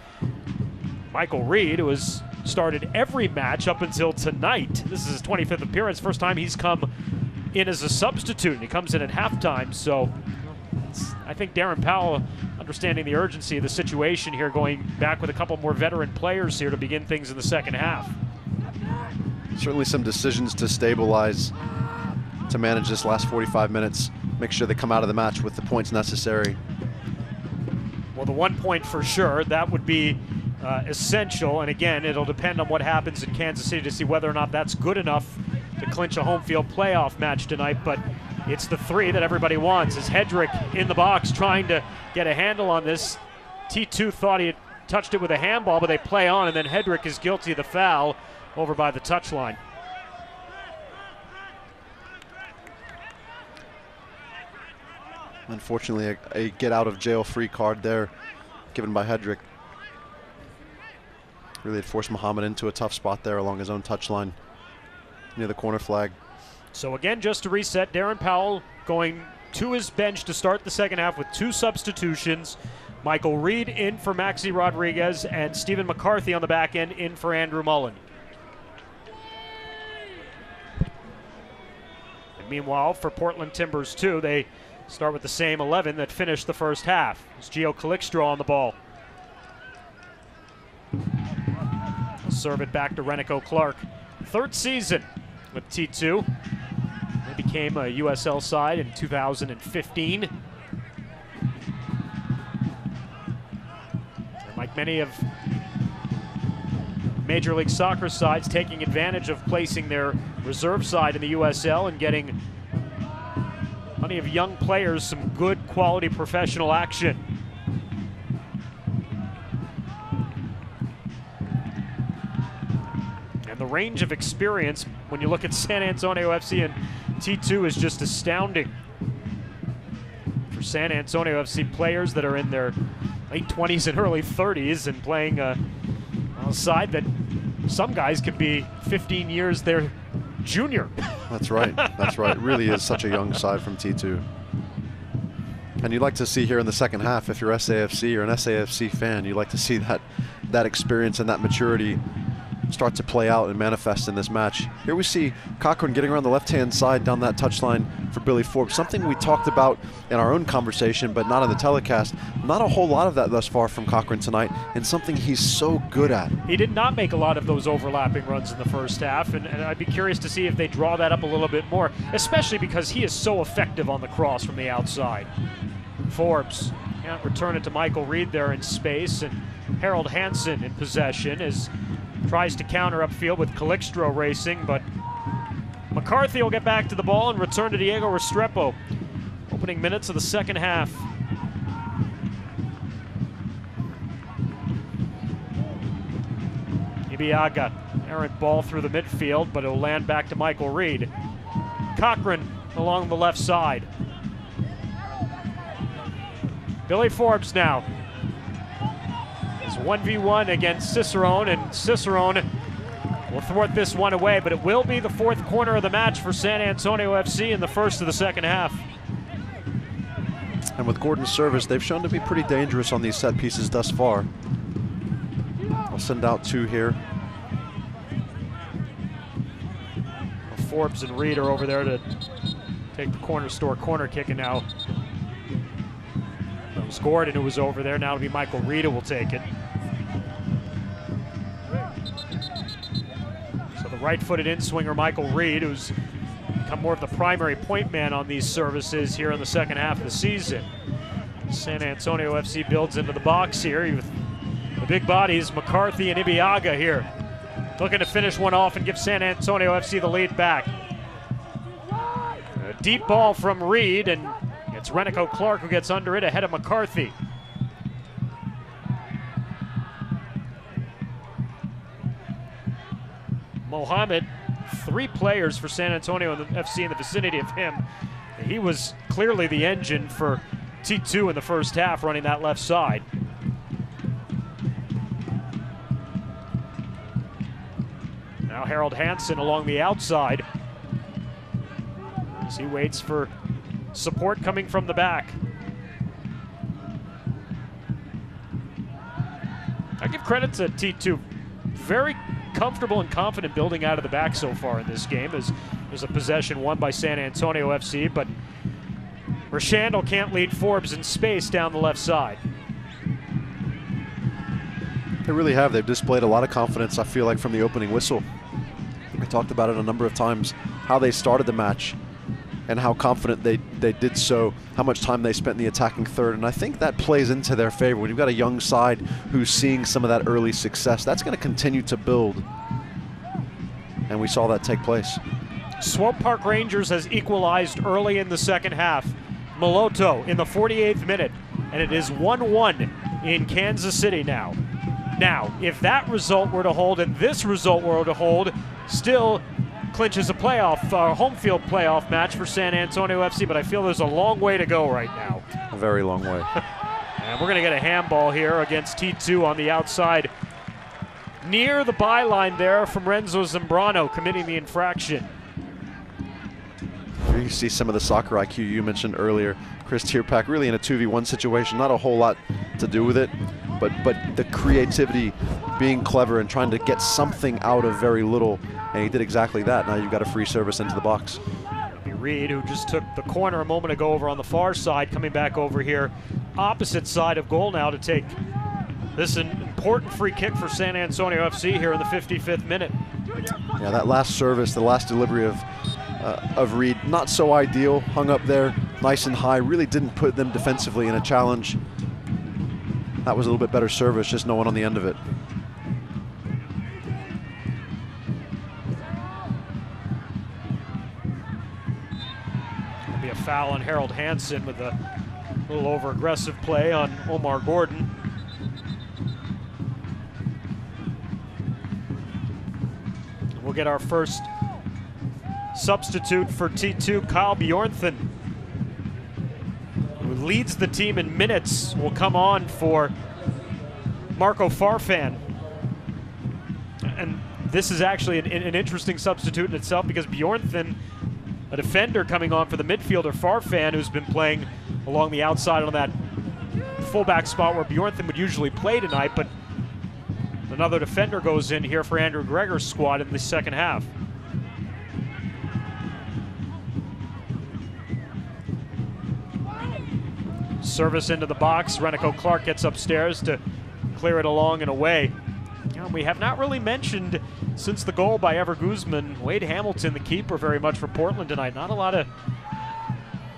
Michael Reed, who has started every match up until tonight. This is his 25th appearance, first time he's come in as a substitute, and he comes in at halftime. So I think Darren Powell, understanding the urgency of the situation here, going back with a couple more veteran players here to begin things in the second half. Certainly some decisions to stabilize, to manage this last 45 minutes, make sure they come out of the match with the points necessary. Well, the 1 point for sure, that would be essential. And again, it'll depend on what happens in Kansas City to see whether or not that's good enough to clinch a home field playoff match tonight. But it's the 3 that everybody wants. As Hedrick in the box trying to get a handle on this. T2 thought he had touched it with a handball, but they play on, and then Hedrick is guilty of the foul over by the touchline. Unfortunately, a get out of jail free card there given by Hedrick. Really had forced Muhammad into a tough spot there along his own touchline near the corner flag. So again, just to reset, Darren Powell going to his bench to start the second half with 2 substitutions. Michael Reed in for Maxi Rodriguez, and Stephen McCarthy on the back end in for Andrew Mullen. And meanwhile, for Portland Timbers too, they start with the same 11 that finished the first half. It's Gio Calixtro on the ball. He'll serve it back to Renico Clark. 3rd season with T2. They became a USL side in 2015. And like many of Major League Soccer sides, taking advantage of placing their reserve side in the USL and getting plenty of young players some good quality professional action. And the range of experience when you look at San Antonio FC and T2 is just astounding. For San Antonio FC players that are in their late 20s and early 30s and playing on a side that some guys could be 15 years their junior. That's right. That's right. It really is such a young side from T2. And you'd like to see here in the second half, if you're SAFC or an SAFC fan, you'd like to see that experience and that maturity start to play out and manifest in this match. Here we see Cochran getting around the left-hand side down that touchline for Billy Forbes. Something we talked about in our own conversation, but not on the telecast. Not a whole lot of that thus far from Cochran tonight, and something he's so good at. He did not make a lot of those overlapping runs in the first half, and I'd be curious to see if they draw that up a little bit more, especially because he is so effective on the cross from the outside. Forbes can't return it to Michael Reed there in space, and Harold Hansen in possession as tries to counter upfield with Calixtro racing, but McCarthy will get back to the ball and return to Diego Restrepo. Opening minutes of the second half. Ibiaga, errant ball through the midfield, but it'll land back to Michael Reed. Cochran along the left side. Billy Forbes now. It's 1v1 against Cicerone, and Cicerone will thwart this one away, but it will be the 4th corner of the match for San Antonio FC in the first of the second half. And with Gordon's service, they've shown to be pretty dangerous on these set pieces thus far. I'll send out 2 here. Forbes and Reed are over there to take the corner store corner kick, and now it was Gordon who was over there. Now it'll be Michael Reed who will take it. So the right-footed in-swinger Michael Reed, who's become more of the primary point man on these services here in the second half of the season. San Antonio FC builds into the box here with the big bodies, McCarthy and Ibiaga here, looking to finish one off and give San Antonio FC the lead back. A deep ball from Reed, and it's Renico Clark who gets under it ahead of McCarthy. Mohamed 3 players for San Antonio and the FC in the vicinity of him. He was clearly the engine for T2 in the first half, running that left side. Now Harold Hansen along the outside as he waits for support coming from the back. I give credit to T2. Very comfortable and confident building out of the back so far in this game, as there's a possession won by San Antonio FC, but Rashandle can't lead Forbes in space down the left side. They really have. They've displayed a lot of confidence, I feel like, from the opening whistle. I talked about it a number of times, how they started the match and how confident they did so, how much time they spent in the attacking third, and I think that plays into their favor. When you've got a young side who's seeing some of that early success, that's going to continue to build, and we saw that take place. Swope Park Rangers has equalized early in the second half. Moloto in the 48th minute, and it is 1-1 in Kansas City now. Now, if that result were to hold and this result were to hold, still clinches a playoff, home field playoff match for San Antonio FC, but I feel there's a long way to go right now. A very long way. And we're going to get a handball here against T2 on the outside. Near the byline there from Renzo Zambrano committing the infraction. You see some of the soccer IQ you mentioned earlier. Chris Tierpak really in a 2v1 situation, not a whole lot to do with it, but the creativity, being clever and trying to get something out of very little, and he did exactly that. Now you've got a free service into the box. Reed, who just took the corner a moment ago over on the far side, coming back over here opposite side of goal now to take this an important free kick for San Antonio FC here in the 55th minute. Yeah, that last service, the last delivery of Reed, not so ideal, hung up there nice and high, really didn't put them defensively in a challenge. That was a little bit better service, just no one on the end of it. It'll be a foul on Harold Hansen with a little over-aggressive play on Omar Gordon. We'll get our first substitute for T2, Kyle Bjornthen, who leads the team in minutes, will come on for Marco Farfan. And this is actually an interesting substitute in itself, because Bjornthen, a defender coming on for the midfielder Farfan, who's been playing along the outside on that fullback spot where Bjornthen would usually play tonight, but another defender goes in here for Andrew Gregor's squad in the second half. Service into the box. Renico Clark gets upstairs to clear it along and away. You know, we have not really mentioned, since the goal by Ever Guzman, Wade Hamilton, the keeper, very much for Portland tonight. Not a lot of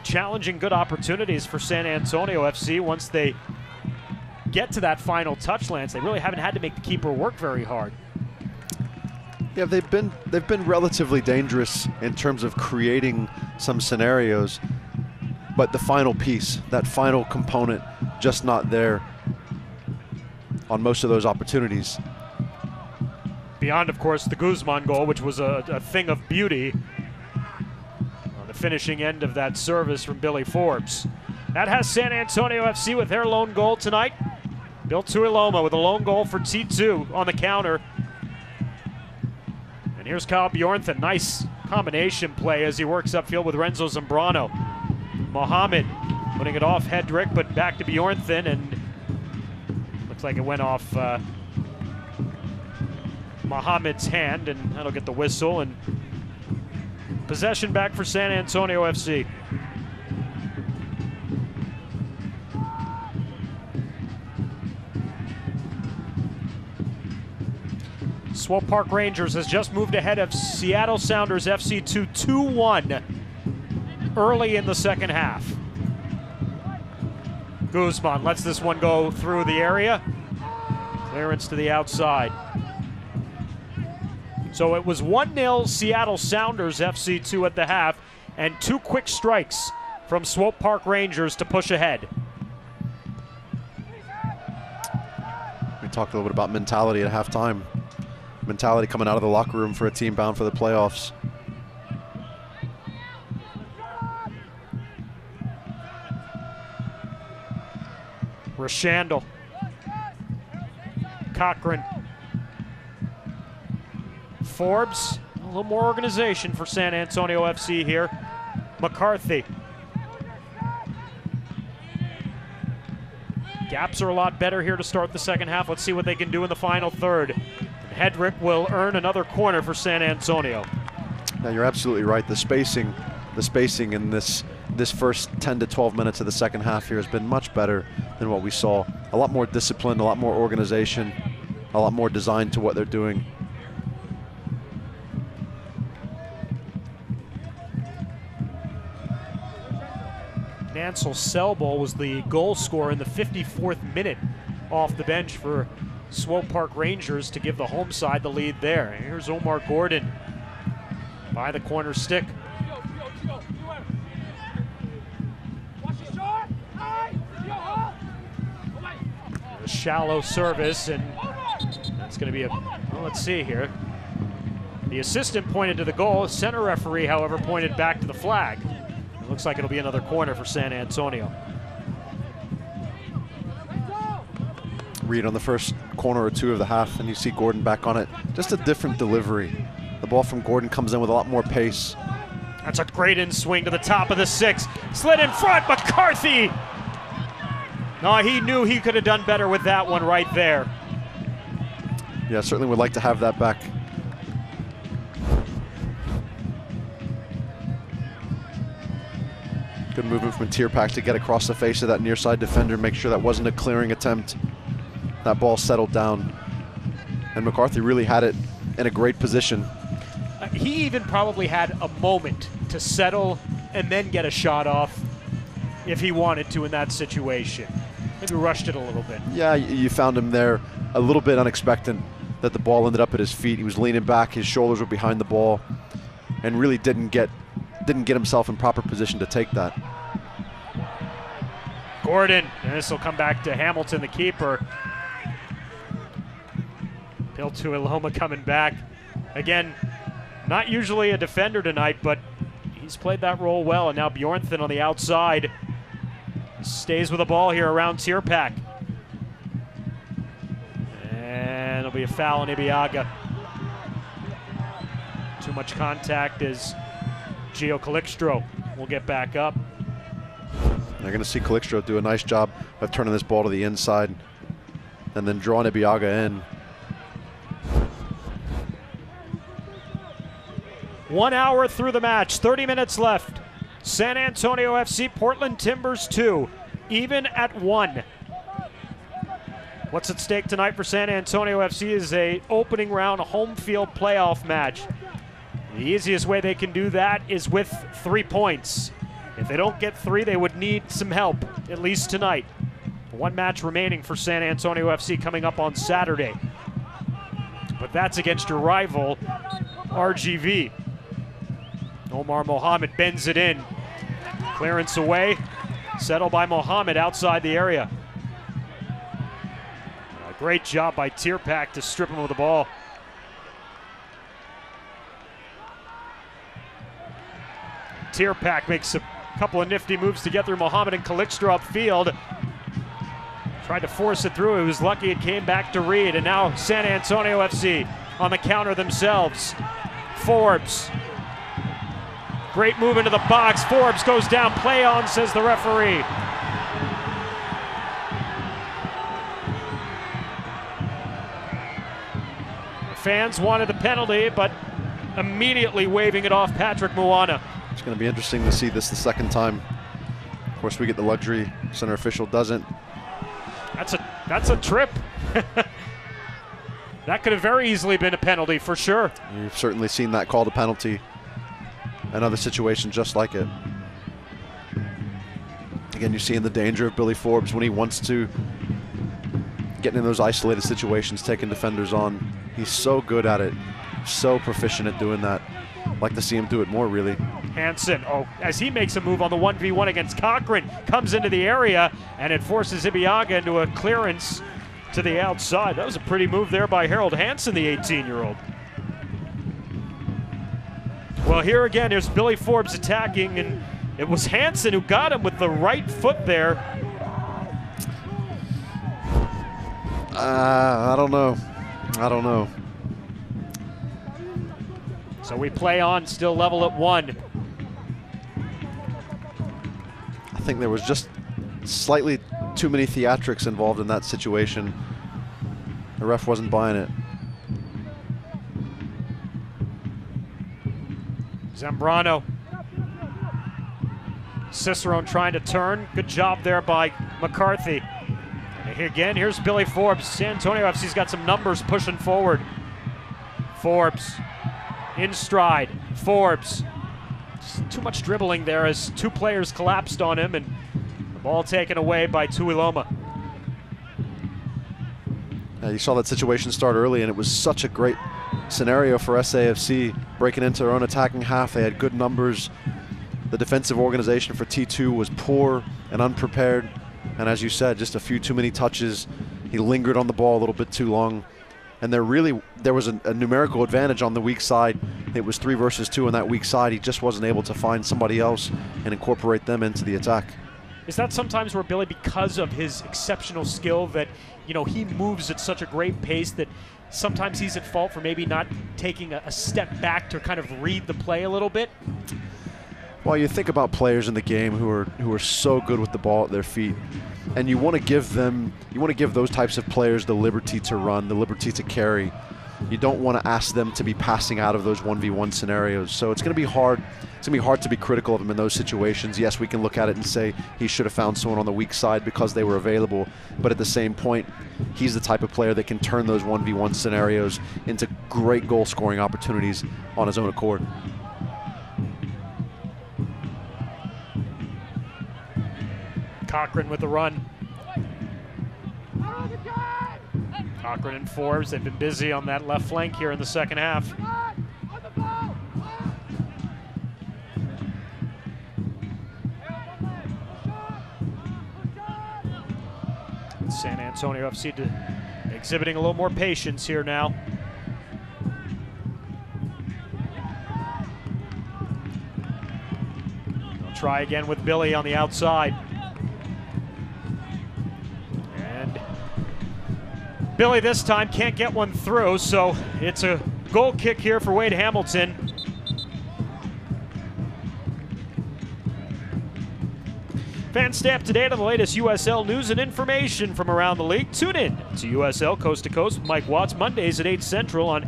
challenging good opportunities for San Antonio FC once they get to that final touch, Lance. They really haven't had to make the keeper work very hard. Yeah, they've been relatively dangerous in terms of creating some scenarios, but the final piece, that final component, just not there on most of those opportunities. Beyond, of course, the Guzman goal, which was a thing of beauty on the finishing end of that service from Billy Forbes. That has San Antonio FC with their lone goal tonight. Bill Tuiloma with a lone goal for T2 on the counter. And here's Kyle Bjornthen. Nice combination play as he works upfield with Renzo Zambrano. Mohamed putting it off Hedrick, but back to Bjornthen, and looks like it went off Mohamed's hand, and that'll get the whistle, and possession back for San Antonio FC. Swope Park Rangers has just moved ahead of Seattle Sounders FC 2-1 early in the second half. Guzman lets this one go through the area. Clearance to the outside. So it was 1-0 Seattle Sounders FC 2 at the half, and 2 quick strikes from Swope Park Rangers to push ahead. We talked a little bit about mentality at halftime. mentality coming out of the locker room for a team bound for the playoffs. Rashandle. Cochran. Forbes. A little more organization for San Antonio FC here. McCarthy. Gaps are a lot better here to start the second half. Let's see what they can do in the final third. And Hedrick will earn another corner for San Antonio. Now you're absolutely right. The spacing in this first 10 to 12 minutes of the second half here has been much better than what we saw. A lot more discipline, a lot more organization, a lot more design to what they're doing. Ansel Selbol was the goal scorer in the 54th minute off the bench for Swope Park Rangers to give the home side the lead there. Here's Omar Gordon by the corner stick. A shallow service, and that's going to be well, let's see here. The assistant pointed to the goal. The center referee, however, pointed back to the flag. Looks like it'll be another corner for San Antonio. Read on the first corner or two of the half, and you see Gordon back on it. Just a different delivery. The ball from Gordon comes in with a lot more pace. That's a great in swing to the top of the 6. Slid in front, McCarthy! No, he knew he could have done better with that one right there. Yeah, certainly would like to have that back. Good movement from Tierpak to get across the face of that near side defender, make sure that wasn't a clearing attempt. That ball settled down. And McCarthy really had it in a great position. He even probably had a moment to settle and then get a shot off if he wanted to in that situation. Maybe rushed it a little bit. Yeah, you found him there a little bit unexpected that the ball ended up at his feet. He was leaning back, his shoulders were behind the ball, and really didn't get himself in proper position to take that. Gordon, and this will come back to Hamilton, the keeper. Bill Tuiloma coming back. Again, not usually a defender tonight, but he's played that role well. And now Bjornthen on the outside stays with the ball here around Tierpak. And it'll be a foul on Ibiaga. Too much contact as Gio Calixtro will get back up. They're going to see Calixtro do a nice job of turning this ball to the inside and then drawing Ibiaga in. 1 hour through the match, 30 minutes left. San Antonio FC, Portland Timbers 2, even at 1. What's at stake tonight for San Antonio FC is a opening round home field playoff match. The easiest way they can do that is with 3 points. If they don't get 3, they would need some help, at least tonight. 1 match remaining for San Antonio FC coming up on Saturday. But that's against your rival, RGV. Omar Mohamed bends it in. Clearance away. Settled by Mohamed outside the area. A great job by Tierpak to strip him of the ball. Tierpak makes a couple of nifty moves to get through Mohamed and Calixtro upfield. Tried to force it through. He was lucky it came back to Reed. And now San Antonio FC on the counter themselves. Forbes. Great move into the box. Forbes goes down. Play on, says the referee. The fans wanted the penalty, but immediately waving it off Patrick Moana. It's going to be interesting to see this the second time. Of course, we get the luxury. Center official doesn't. That's a trip. That could have very easily been a penalty for sure. You've certainly seen that called a penalty. Another situation just like it. Again, you're seeing the danger of Billy Forbes when he wants to get in those isolated situations, taking defenders on. He's so good at it, so proficient at doing that. Like to see him do it more, really. Hansen, as he makes a move on the 1v1 against Cochran, comes into the area, and it forces Ibiaga into a clearance to the outside. That was a pretty move there by Harold Hansen, the 18-year-old. Well, here again, here's Billy Forbes attacking, and it was Hansen who got him with the right foot there. I don't know. So we play on, still level at 1. I think there was just slightly too many theatrics involved in that situation. The ref wasn't buying it. Zambrano. Cicerone trying to turn. Good job there by McCarthy. And again, here's Billy Forbes. San Antonio FC's got some numbers pushing forward. Forbes in stride. Forbes. Just too much dribbling there as 2 players collapsed on him, and the ball taken away by Tuiloma. You saw that situation start early, and it was such a great scenario for SAFC, breaking into their own attacking half. They had good numbers. The defensive organization for T2 was poor and unprepared, and as you said, just a few too many touches. He lingered on the ball a little bit too long, and there was a numerical advantage on the weak side. It was 3 versus 2 on that weak side. He just wasn't able to find somebody else and incorporate them into the attack. Is that sometimes where Billy, because of his exceptional skill, that he moves at such a great pace that sometimes he's at fault for maybe not taking a step back to kind of read the play a little bit? Well, you think about players in the game who are so good with the ball at their feet, and you want to give those types of players the liberty to run, the liberty to carry. You don't want to ask them to be passing out of those 1v1 scenarios. So it's going to be hard. It's going to be hard to be critical of him in those situations. Yes, we can look at it and say he should have found someone on the weak side because they were available. But at the same point, he's the type of player that can turn those 1v1 scenarios into great goal-scoring opportunities on his own accord. Cochran with the run. Cochran and Forbes, they've been busy on that left flank here in the second half. San Antonio FC exhibiting a little more patience here now. They'll try again with Billy on the outside. Billy this time can't get one through, so it's a goal kick here for Wade Hamilton. Fans stay up to date on the latest USL news and information from around the league. Tune in to USL Coast to Coast with Mike Watts Mondays at 8 Central on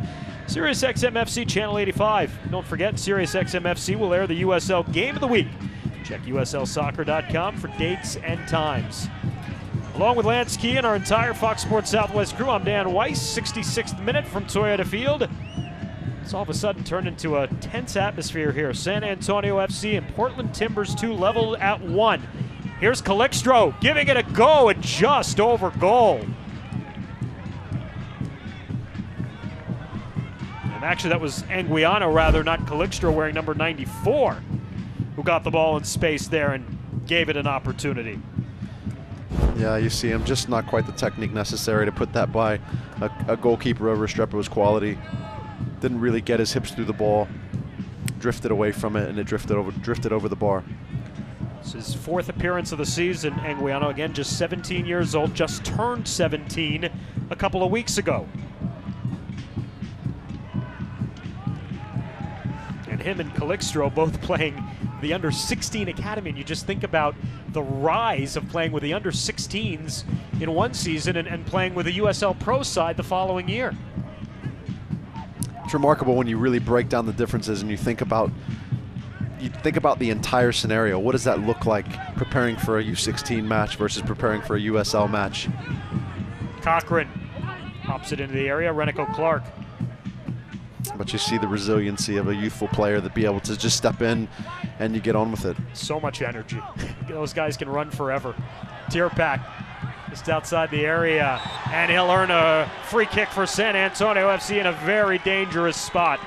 SiriusXM FC Channel 85. Don't forget, SiriusXM FC will air the USL Game of the Week. Check USLsoccer.com for dates and times. Along with Lance Key and our entire Fox Sports Southwest crew, I'm Dan Weiss. 66th minute from Toyota Field. It's all of a sudden turned into a tense atmosphere here. San Antonio FC and Portland Timbers 2 leveled at 1. Here's Calixtro giving it a go and just over goal. And actually that was Anguiano rather, not Calixtro, wearing number 94, who got the ball in space there and gave it an opportunity. Yeah, you see him, just not quite the technique necessary to put that by a goalkeeper over Restrepo's quality. Didn't really get his hips through the ball, drifted away from it, and it drifted over the bar. This is his 4th appearance of the season. Anguiano, again, just 17 years old, just turned 17 a couple of weeks ago. And him and Calixtro both playing the under-16 academy, and you just think about the rise of playing with the under-16s in one season and playing with the USL Pro side the following year. It's remarkable when you really break down the differences and you think about the entire scenario. What does that look like preparing for a U16 match versus preparing for a USL match? Cochran pops it into the area. Renico Clark. But you see the resiliency of a youthful player that be able to just step in and you get on with it. So much energy. Those guys can run forever. Tierpak just outside the area, and he'll earn a free kick for San Antonio FC in a very dangerous spot.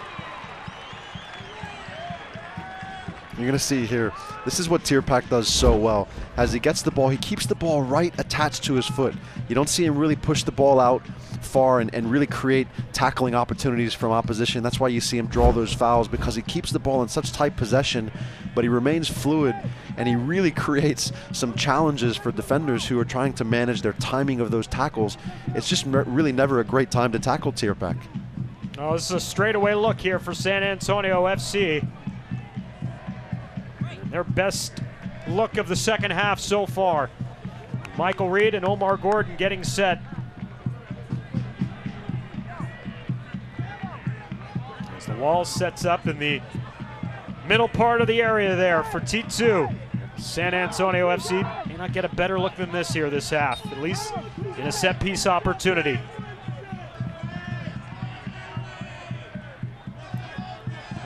You're going to see here, this is what Tierpak does so well. As he gets the ball, he keeps the ball right attached to his foot. You don't see him really push the ball out far and really create tackling opportunities from opposition. That's why you see him draw those fouls, because he keeps the ball in such tight possession, but he remains fluid, and he really creates some challenges for defenders who are trying to manage their timing of those tackles. It's just really never a great time to tackle Tierpak. Oh, this is a straightaway look here for San Antonio FC. Their best look of the second half so far. Michael Reed and Omar Gordon getting set. As the wall sets up in the middle part of the area there for T2. San Antonio FC may not get a better look than this here this half, at least in a set piece opportunity.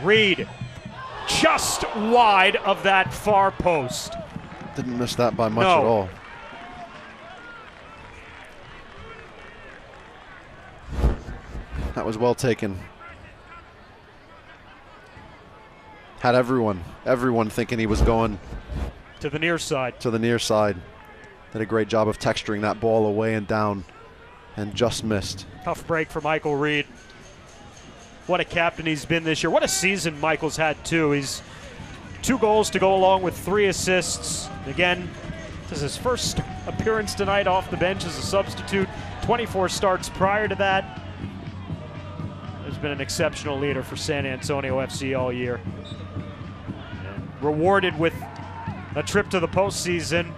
Reed just wide of that far post. Didn't miss that by much at all. That was well taken. Had everyone thinking he was going to the near side. To the near side. Did a great job of texturing that ball away and down, and just missed. Tough break for Michael Reed. What a captain he's been this year. What a season Michael's had too. He's 2 goals to go along with 3 assists. Again, this is his first appearance tonight off the bench as a substitute. 24 starts prior to that. He's been an exceptional leader for San Antonio FC all year. And rewarded with a trip to the postseason.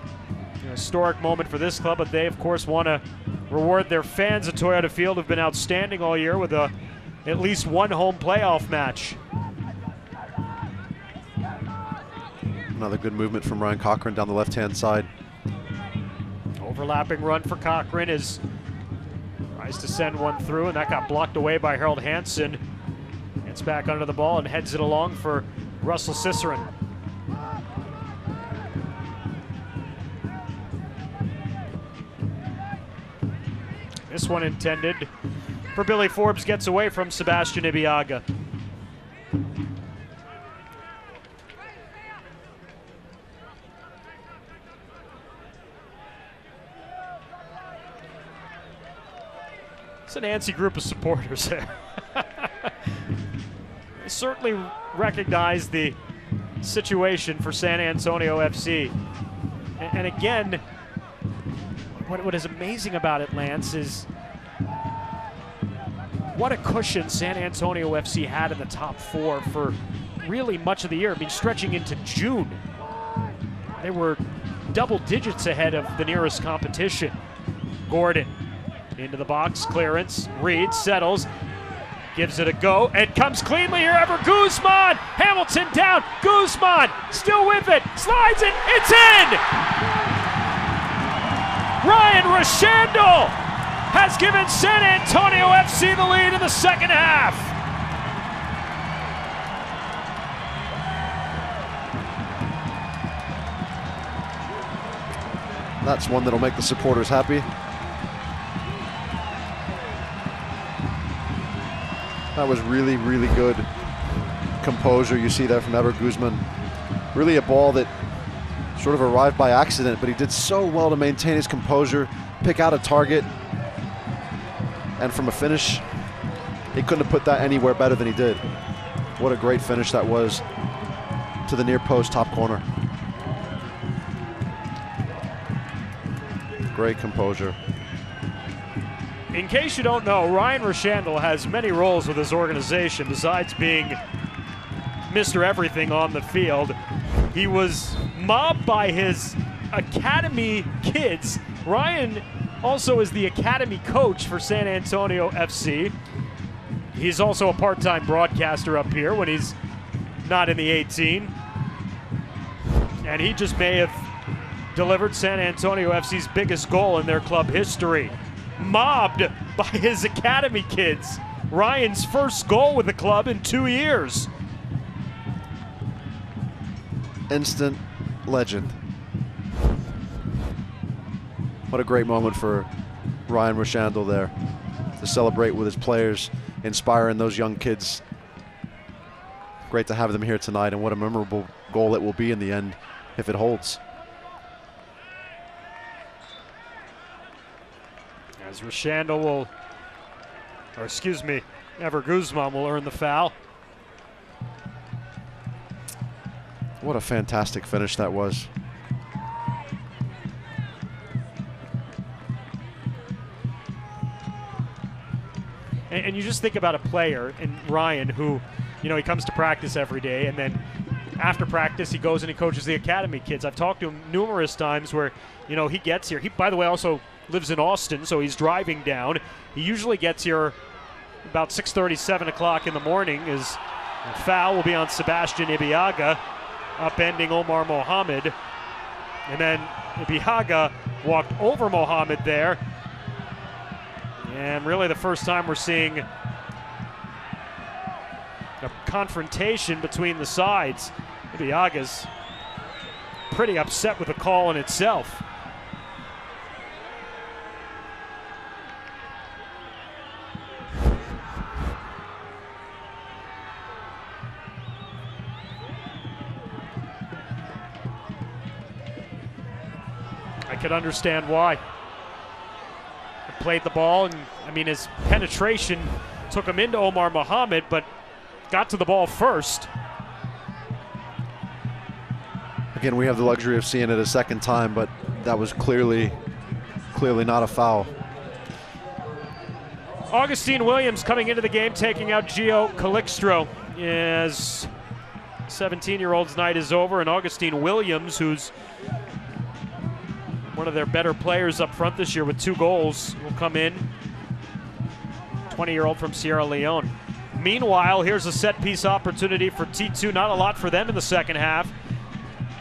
An historic moment for this club, but they of course want to reward their fans at Toyota Field, who've been outstanding all year with at least 1 home playoff match. Another good movement from Ryan Cochran down the left-hand side. Overlapping run for Cochran as tries to send one through, and that got blocked away by Harold Hansen. Gets back under the ball and heads it along for Russell Cicerin. This one intended for Billy Forbes, gets away from Sebastian Ibiaga. It's an antsy group of supporters there. They certainly recognize the situation for San Antonio FC. And again, what is amazing about it, Lance, is what a cushion San Antonio FC had in the top 4 for really much of the year. I mean, stretching into June. They were double digits ahead of the nearest competition. Gordon into the box, clearance. Reed settles, gives it a go, and comes cleanly here over Guzman. Hamilton down, Guzman still with it, slides it, it's in! Ryan Rashandel has given San Antonio FC the lead in the second half. That's one that'll make the supporters happy. That was really, really good composure you see there from Ever Guzman. Really a ball that sort of arrived by accident, but he did so well to maintain his composure, pick out a target, and from a finish, he couldn't have put that anywhere better than he did. What a great finish that was to the near post top corner. Great composure. In case you don't know, Ryan Rashandel has many roles with his organization besides being Mr. Everything on the field. He was mobbed by his academy kids. Ryan also is the academy coach for San Antonio FC. He's also a part-time broadcaster up here when he's not in the 18. And he just may have delivered San Antonio FC's biggest goal in their club history. Mobbed by his academy kids. Ryan's first goal with the club in 2 years. Instant legend. What a great moment for Ryan Rashandel there to celebrate with his players, inspiring those young kids. great to have them here tonight, and what a memorable goal it will be in the end if it holds. As Roshandel will, or excuse me, Ever Guzman will earn the foul. What a fantastic finish that was. And you just think about a player, and Ryan, who, you know, he comes to practice every day, and then after practice he goes and he coaches the academy kids. I've talked to him numerous times where, you know, he gets here. He, by the way, also lives in Austin, so he's driving down. He usually gets here about 6:30, 7 o'clock in the morning. His foul will be on Sebastian Ibiaga, upending Omar Mohamed. And then Ibiaga walked over Mohamed there. And really the first time we're seeing a confrontation between the sides. Ibiaga's pretty upset with the call in itself. I could understand why. Played the ball, and I mean, his penetration took him into Omar Mohamed, but got to the ball first. Again, we have the luxury of seeing it a second time, but that was clearly not a foul. Augustine Williams coming into the game, taking out Gio Calixtro as 17-year-old's night is over, and Augustine Williams, who's one of their better players up front this year with 2 goals, will come in. 20-year-old from Sierra Leone. Meanwhile, here's a set-piece opportunity for T2. Not a lot for them in the second half.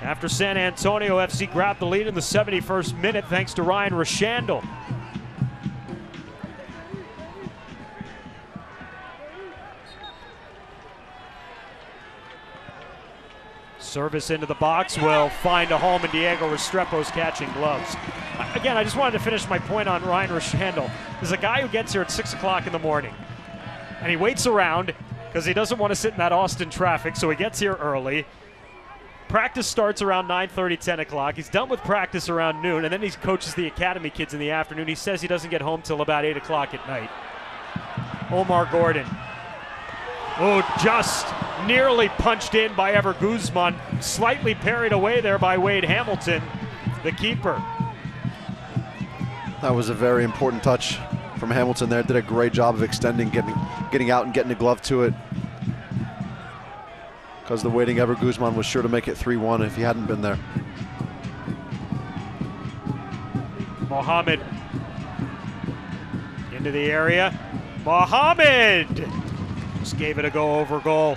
After San Antonio FC grabbed the lead in the 71st minute thanks to Ryan Roshandel. Service into the box will find a home, and Diego Restrepo's catching gloves. Again, I just wanted to finish my point on Ryan Roshandel. There's a guy who gets here at 6 o'clock in the morning, and he waits around because he doesn't want to sit in that Austin traffic, so he gets here early. Practice starts around 9:30, 10 o'clock. He's done with practice around noon, and then he coaches the academy kids in the afternoon. He says he doesn't get home till about 8 o'clock at night. Omar Gordon. Oh, just nearly punched in by Ever Guzman. Slightly parried away there by Wade Hamilton, the keeper. That was a very important touch from Hamilton there. Did a great job of extending, getting out and getting a glove to it. Because the waiting Ever Guzman was sure to make it 3-1 if he hadn't been there. Mohamed into the area. Mohamed just gave it a go-over goal.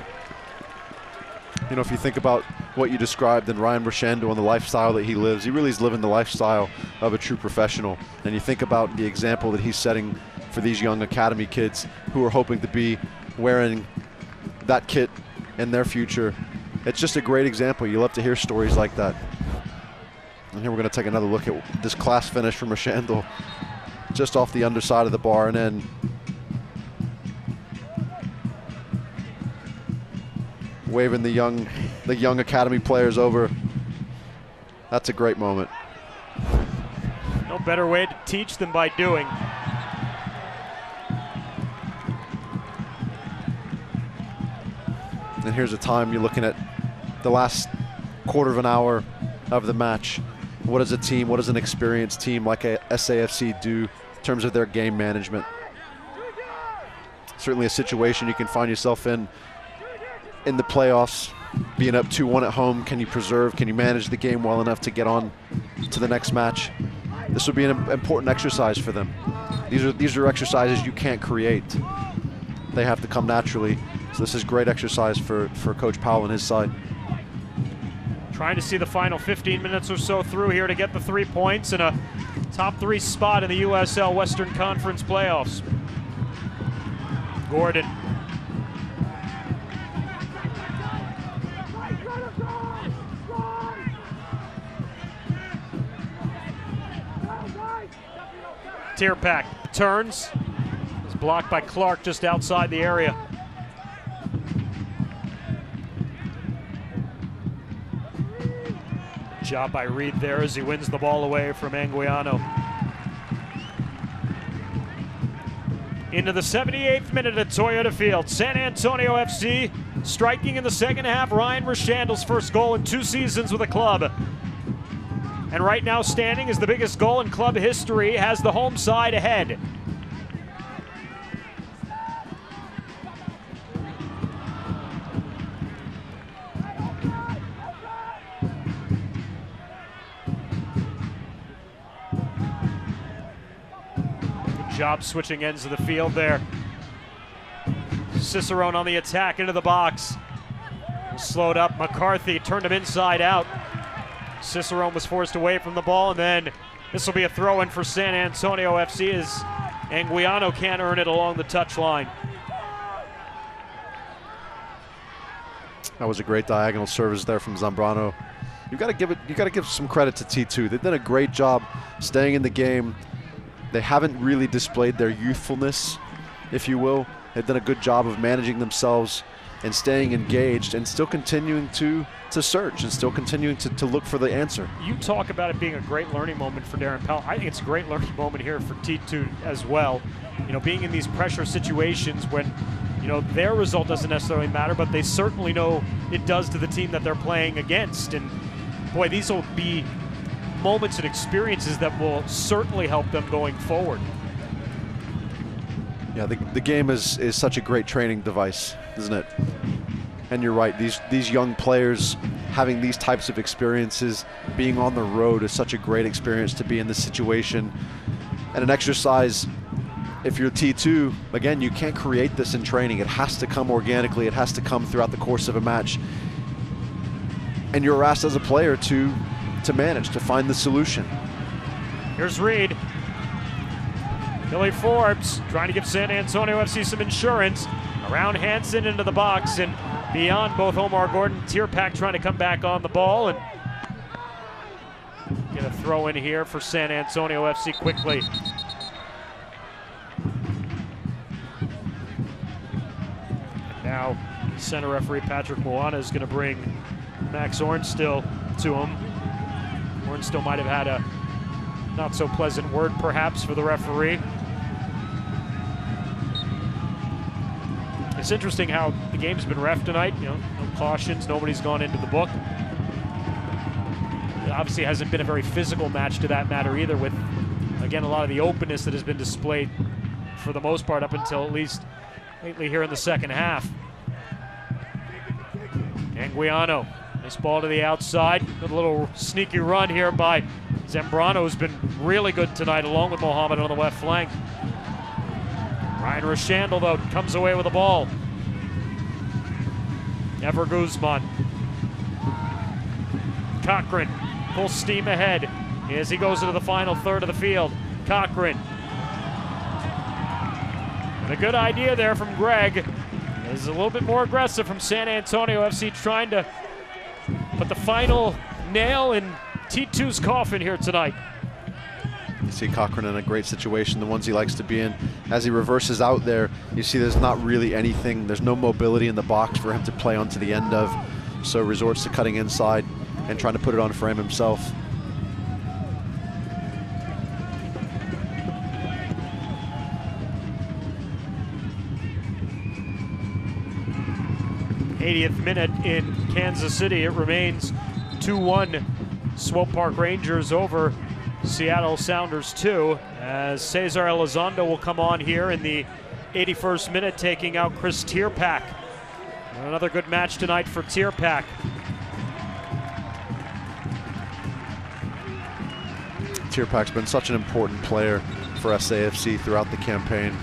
You know, if you think about what you described in Ryan Roshandel and the lifestyle that he lives, he really is living the lifestyle of a true professional. And you think about the example that he's setting for these young academy kids who are hoping to be wearing that kit in their future. It's just a great example. You love to hear stories like that. And here we're going to take another look at this class finish from Roshandel, just off the underside of the bar, and then waving the young academy players over. That's a great moment. No better way to teach than by doing. And here's a time you're looking at the last quarter of an hour of the match. What does a team, what does an experienced team like a SAFC do in terms of their game management? Certainly a situation you can find yourself in the playoffs, being up 2-1 at home. Can you preserve, can you manage the game well enough to get on to the next match? This will be an important exercise for them. These are exercises you can't create. They have to come naturally. So this is great exercise for Coach Powell and his side. Trying to see the final 15 minutes or so through here to get the 3 points and a top 3 spot in the USL Western Conference playoffs. Gordon. Tierpak turns. Is blocked by Clark just outside the area. Job by Reed there as he wins the ball away from Anguiano. Into the 78th minute at Toyota Field. San Antonio FC striking in the second half. Ryan Rashandle's first goal in 2 seasons with the club. And right now standing is the biggest goal in club history, has the home side ahead. Job switching ends of the field there. Cicerone on the attack into the box. Slowed up. McCarthy turned him inside out. Cicerone was forced away from the ball, and then this will be a throw-in for San Antonio FC as Anguiano can't earn it along the touchline. That was a great diagonal service there from Zambrano. You got to give some credit to T2. They've done a great job staying in the game. They haven't really displayed their youthfulness, if you will. They've done a good job of managing themselves and staying engaged and still continuing to search and still continuing to look for the answer. You talk about it being a great learning moment for Darren Powell. I think it's a great learning moment here for T2 as well. You know, being in these pressure situations when, you know, their result doesn't necessarily matter, but they certainly know it does to the team that they're playing against. And boy, these will be moments and experiences that will certainly help them going forward. Yeah, the game is such a great training device, isn't it? And you're right, these young players having these types of experiences, being on the road is such a great experience to be in this situation. And an exercise, if you're T2, again, you can't create this in training. It has to come organically. It has to come throughout the course of a match. And you're asked as a player to manage, to find the solution. Here's Reed. Billy Forbes trying to give San Antonio FC some insurance. Around Hansen into the box and beyond both Omar Gordon, Tierpak trying to come back on the ball and get a throw in here for San Antonio FC quickly. And now center referee Patrick Moana is going to bring Max Ornstill to him. Ornstill might have had a not so pleasant word perhaps for the referee. It's interesting how the game's been reffed tonight. You know, no cautions, nobody's gone into the book. It obviously hasn't been a very physical match to that matter either, with, again, a lot of the openness that has been displayed for the most part up until at least lately here in the second half. Anguiano, nice ball to the outside. Good little sneaky run here by Zambrano, who's been really good tonight, along with Mohamed on the left flank. Ryan Rashandle, though, comes away with the ball. Ever Guzman. Cochran, full steam ahead as he goes into the final third of the field. Cochran. And a good idea there from Greg. Is a little bit more aggressive from San Antonio FC, trying to put the final nail in T2's coffin here tonight. You see Cochran in a great situation, the ones he likes to be in. As he reverses out there, you see there's not really anything, there's no mobility in the box for him to play onto the end of, so resorts to cutting inside and trying to put it on frame himself. '80th minute in Kansas City. It remains 2-1 Swope Park Rangers over Seattle Sounders 2, as Cesar Elizondo will come on here in the 81st minute, taking out Chris Tierpak. Another good match tonight for Tierpak. Tierpak's been such an important player for SAFC throughout the campaign.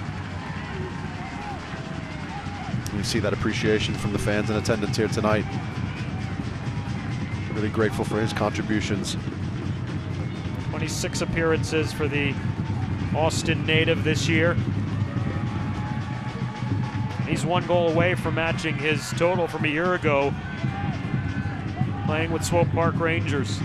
You see that appreciation from the fans in attendance here tonight. Really grateful for his contributions. 26 appearances for the Austin native this year. He's 1 goal away from matching his total from a year ago, playing with Swope Park Rangers.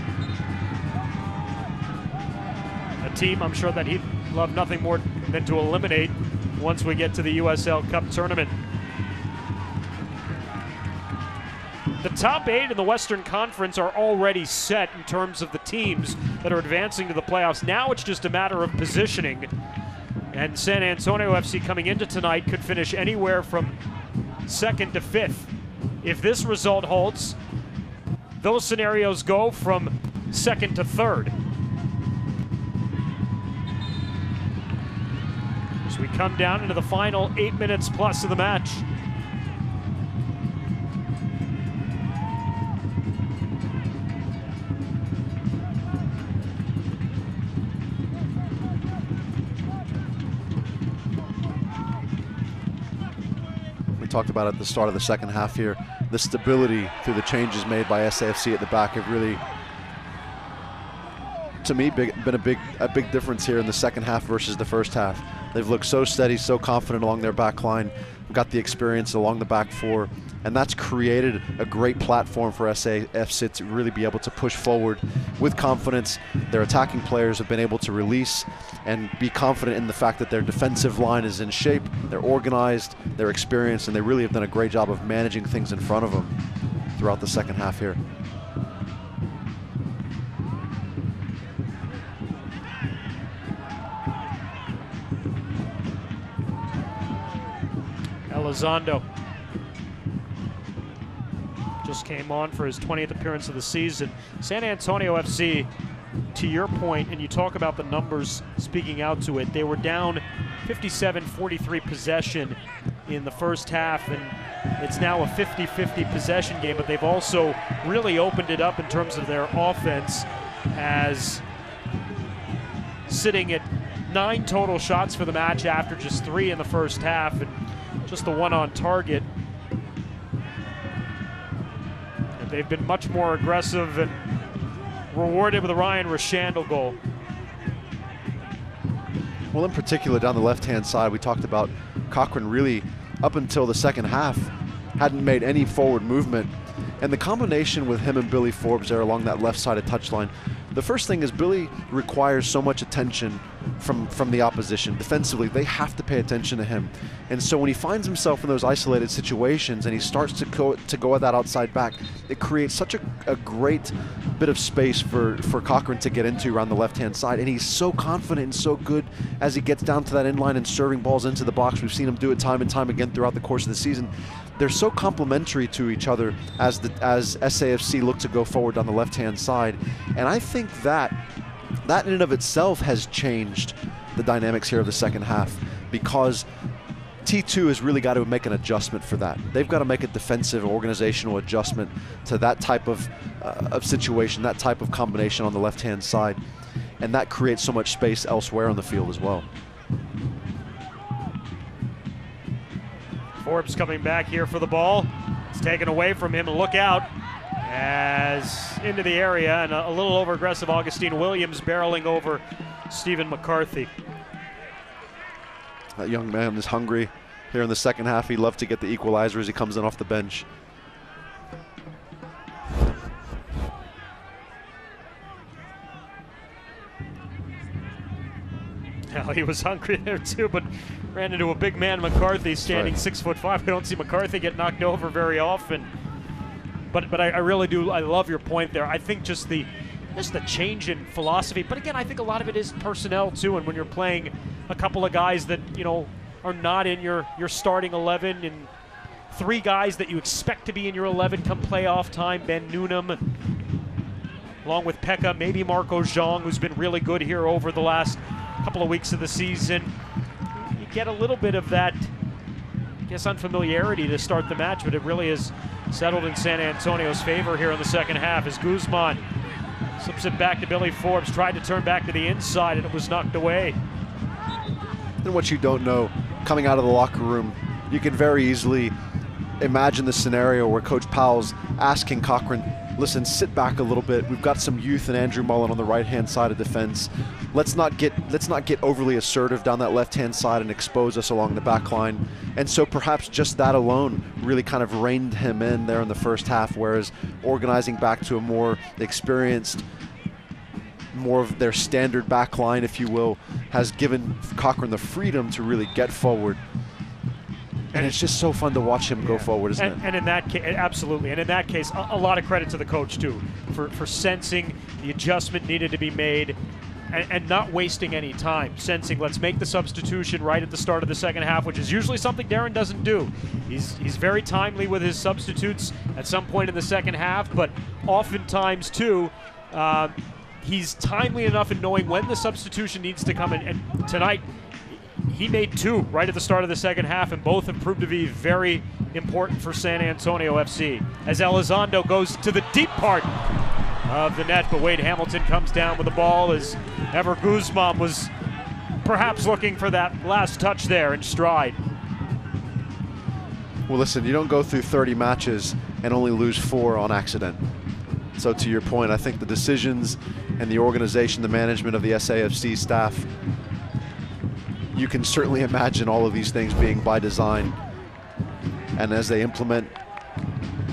A team I'm sure that he'd love nothing more than to eliminate once we get to the USL Cup tournament. The top 8 in the Western Conference are already set in terms of the teams that are advancing to the playoffs. Now it's just a matter of positioning. And San Antonio FC coming into tonight could finish anywhere from 2nd to 5th. If this result holds, those scenarios go from 2nd to 3rd. As we come down into the final 8 minutes plus of the match. We talked about at the start of the second half here, the stability through the changes made by SAFC at the back have really, to me, been a big difference here in the second half versus the first half. They've looked so steady, so confident along their back line, got the experience along the back four, and that's created a great platform for SAFC to really be able to push forward with confidence. Their attacking players have been able to release and be confident in the fact that their defensive line is in shape, they're organized, they're experienced, and they really have done a great job of managing things in front of them throughout the second half here. Elizondo just came on for his 20th appearance of the season. San Antonio FC, to your point, and you talk about the numbers speaking out to it, they were down 57-43 possession in the first half, and it's now a 50-50 possession game, but they've also really opened it up in terms of their offense, as sitting at 9 total shots for the match after just 3 in the first half, and just the 1 on target. And they've been much more aggressive and rewarded with a Ryan Rashandle goal. Well, in particular, down the left-hand side, we talked about Cochran really, up until the second half, hadn't made any forward movement. And the combination with him and Billy Forbes there along that left-sided touchline, the first thing is Billy requires so much attention from the opposition. Defensively, they have to pay attention to him. And so when he finds himself in those isolated situations and he starts to go at that outside back, it creates such a great bit of space for Cochran to get into around the left-hand side. And he's so confident and so good as he gets down to that end line and serving balls into the box. We've seen him do it time and time again throughout the course of the season. They're so complementary to each other as SAFC look to go forward on the left-hand side. And I think that in and of itself has changed the dynamics here of the second half, because T2 has really got to make an adjustment for that. They've got to make a defensive organizational adjustment to that type of situation, that type of combination on the left-hand side. And that creates so much space elsewhere on the field as well. Forbes coming back here for the ball. It's taken away from him, and look out as into the area, and a little over-aggressive Augustine Williams barreling over Stephen McCarthy. That young man is hungry here in the second half. He'd love to get the equalizer as he comes in off the bench. Well, he was hungry there too, but ran into a big man, McCarthy, standing 6'5". We don't see McCarthy get knocked over very often. But I really do. I love your point there. I think just the change in philosophy. But again, I think a lot of it is personnel too. And when you're playing a couple of guys that are not in your starting 11, and 3 guys that you expect to be in your 11 come playoff time, Ben Noonan, along with Pekka, maybe Marco Zhang, who's been really good here over the last couple of weeks of the season. You get a little bit of that, I guess, unfamiliarity to start the match, but it really is settled in San Antonio's favor here in the second half as Guzman slips it back to Billy Forbes, tried to turn back to the inside, and it was knocked away. And what you don't know, coming out of the locker room, you can very easily imagine the scenario where Coach Powell's asking Cochran, listen, sit back a little bit. We've got some youth and Andrew Mullen on the right-hand side of defense. Let's not get overly assertive down that left-hand side and expose us along the back line. And so perhaps just that alone really kind of reined him in there in the first half, whereas organizing back to a more experienced, more of their standard back line, if you will, has given Cochran the freedom to really get forward. And it's just so fun to watch him go forward, isn't it? And in that case, absolutely. And in that case, a lot of credit to the coach, too, for sensing the adjustment needed to be made and not wasting any time. Sensing, let's make the substitution right at the start of the second half, which is usually something Darren doesn't do. He's very timely with his substitutes at some point in the second half, but oftentimes, too, he's timely enough in knowing when the substitution needs to come in. And tonight, he made 2 right at the start of the second half, and both have proved to be very important for San Antonio FC. As Elizondo goes to the deep part of the net, but Wade Hamilton comes down with the ball as Ever Guzman was perhaps looking for that last touch there in stride. Well, listen, you don't go through 30 matches and only lose 4 on accident. So to your point, I think the decisions and the organization, the management of the SAFC staff, you can certainly imagine all of these things being by design, and as they implement,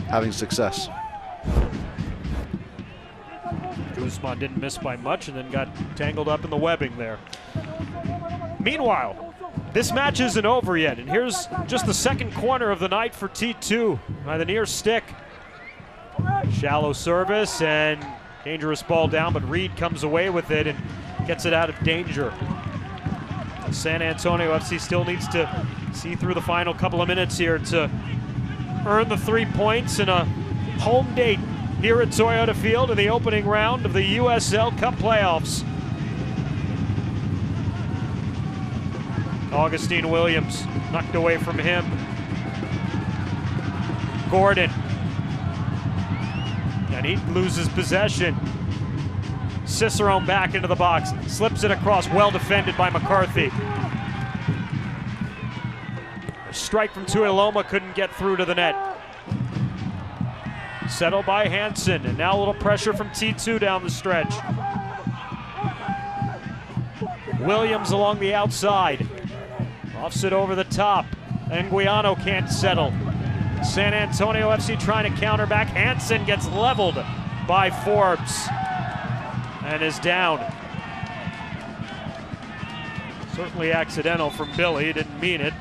having success. Guzman didn't miss by much and then got tangled up in the webbing there. Meanwhile, this match isn't over yet, and here's just the second corner of the night for T2 by the near stick. Shallow service and dangerous ball down, but Reed comes away with it and gets it out of danger. San Antonio FC still needs to see through the final couple of minutes here to earn the 3 points in a home date here at Toyota Field in the opening round of the USL Cup playoffs. Augustine Williams knocked away from him. Gordon. And he loses possession. Cicerone back into the box, slips it across, well defended by McCarthy. A strike from Tuiloma couldn't get through to the net. Settled by Hansen, and now a little pressure from T2 down the stretch. Williams along the outside. Offs it over the top. Nguiano can't settle. San Antonio FC trying to counter back. Hansen gets leveled by Forbes and is down. Certainly accidental from Billy, didn't mean it.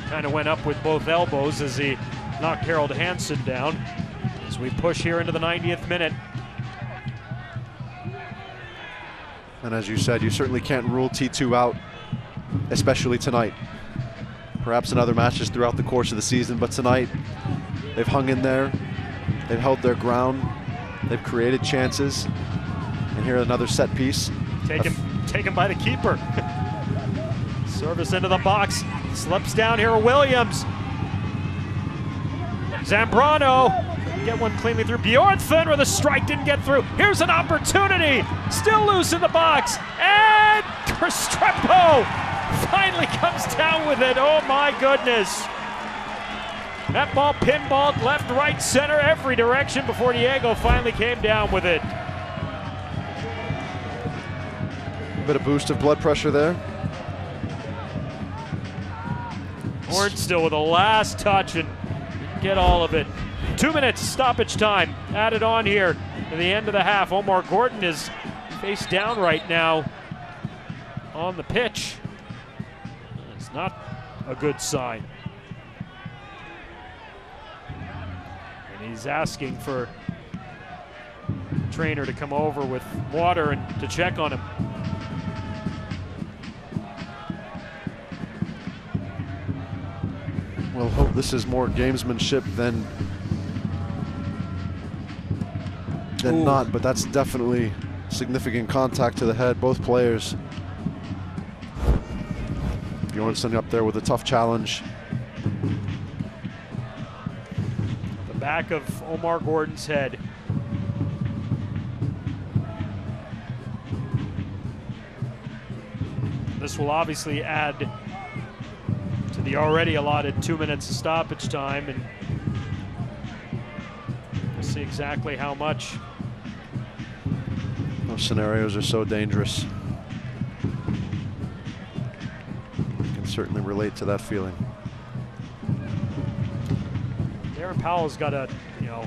Kind of went up with both elbows as he knocked Harold Hansen down. As we push here into the 90th minute. And as you said, you certainly can't rule T2 out, especially tonight. Perhaps in other matches throughout the course of the season, but tonight they've hung in there, they've held their ground, they've created chances, and here another set piece. Taken by the keeper. Service into the box, slips down here, Williams. Zambrano, get one cleanly through. Bjornson with a strike, didn't get through. Here's an opportunity, still loose in the box, and Restrepo finally comes down with it. Oh my goodness. That ball pinballed left, right, center, every direction before Diego finally came down with it. A bit of boost of blood pressure there. Horn still with a last touch and get all of it. 2 minutes stoppage time added on here to the end of the half. Omar Gordon is face down right now on the pitch. It's not a good sign. And he's asking for the trainer to come over with water and to check on him. We'll hope this is more gamesmanship than not, but that's definitely significant contact to the head, both players. Bjornson up there with a tough challenge. The back of Omar Gordon's head. This will obviously add to the already allotted 2 minutes of stoppage time, and we'll see exactly how much. Those scenarios are so dangerous. You can certainly relate to that feeling. Darren Powell's got a,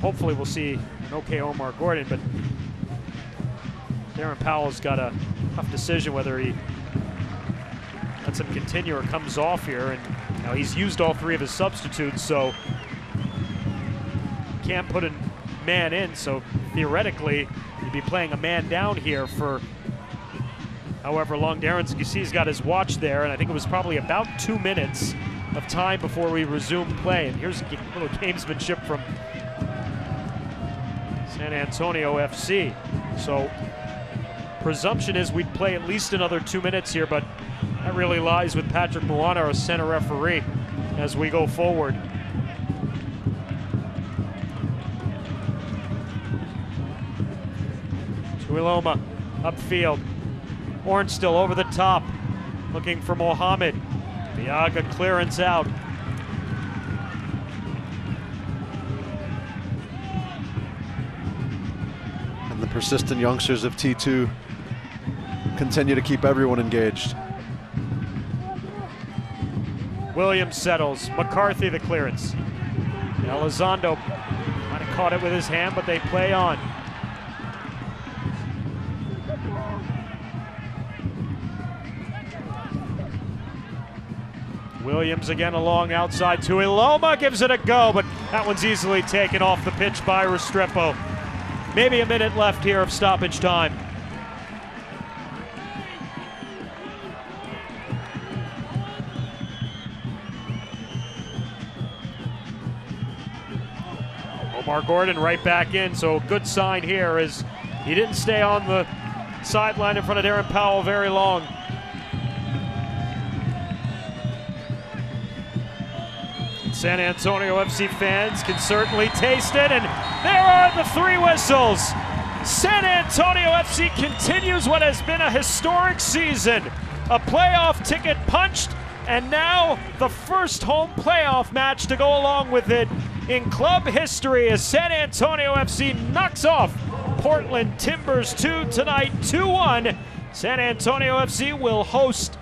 hopefully we'll see an okay Omar Gordon, but Darren Powell's got a tough decision whether he lets him continue or comes off here, and now he's used all three of his substitutes, so can't put a man in, so theoretically he'd be playing a man down here for however long. Darren, you see he's got his watch there, and I think it was probably about 2 minutes of time before we resume play. And here's a little gamesmanship from San Antonio FC. So presumption is we'd play at least another 2 minutes here, but that really lies with Patrick Moana, our center referee, as we go forward. Tuiloma upfield. Orange still over the top, looking for Mohamed. Viaga clearance out. And the persistent youngsters of T2 continue to keep everyone engaged. Williams settles. McCarthy the clearance. Elizondo might have caught it with his hand, but they play on. Williams again along outside. Tuiloma gives it a go, but that one's easily taken off the pitch by Restrepo. Maybe a minute left here of stoppage time. Omar Gordon right back in, so a good sign here is he didn't stay on the sideline in front of Darren Powell very long. San Antonio FC fans can certainly taste it, and there are the three whistles. San Antonio FC continues what has been a historic season. A playoff ticket punched, and now the first home playoff match to go along with it in club history as San Antonio FC knocks off Portland Timbers 2 tonight, 2-1. San Antonio FC will host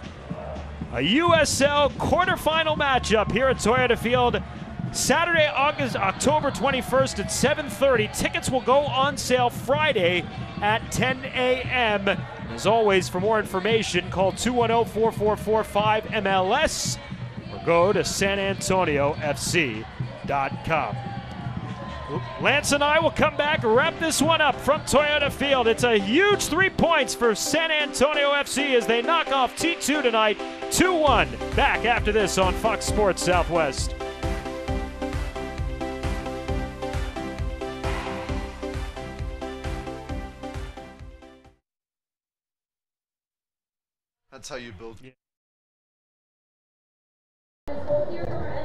a USL quarterfinal matchup here at Toyota Field Saturday, October 21st at 7:30. Tickets will go on sale Friday at 10 a.m. As always, for more information, call 210-4445-MLS or go to sanantoniofc.com. Lance and I will come back, wrap this one up from Toyota Field. It's a huge 3 points for San Antonio FC as they knock off T2 tonight, 2-1. Back after this on Fox Sports Southwest. That's how you build. Yeah.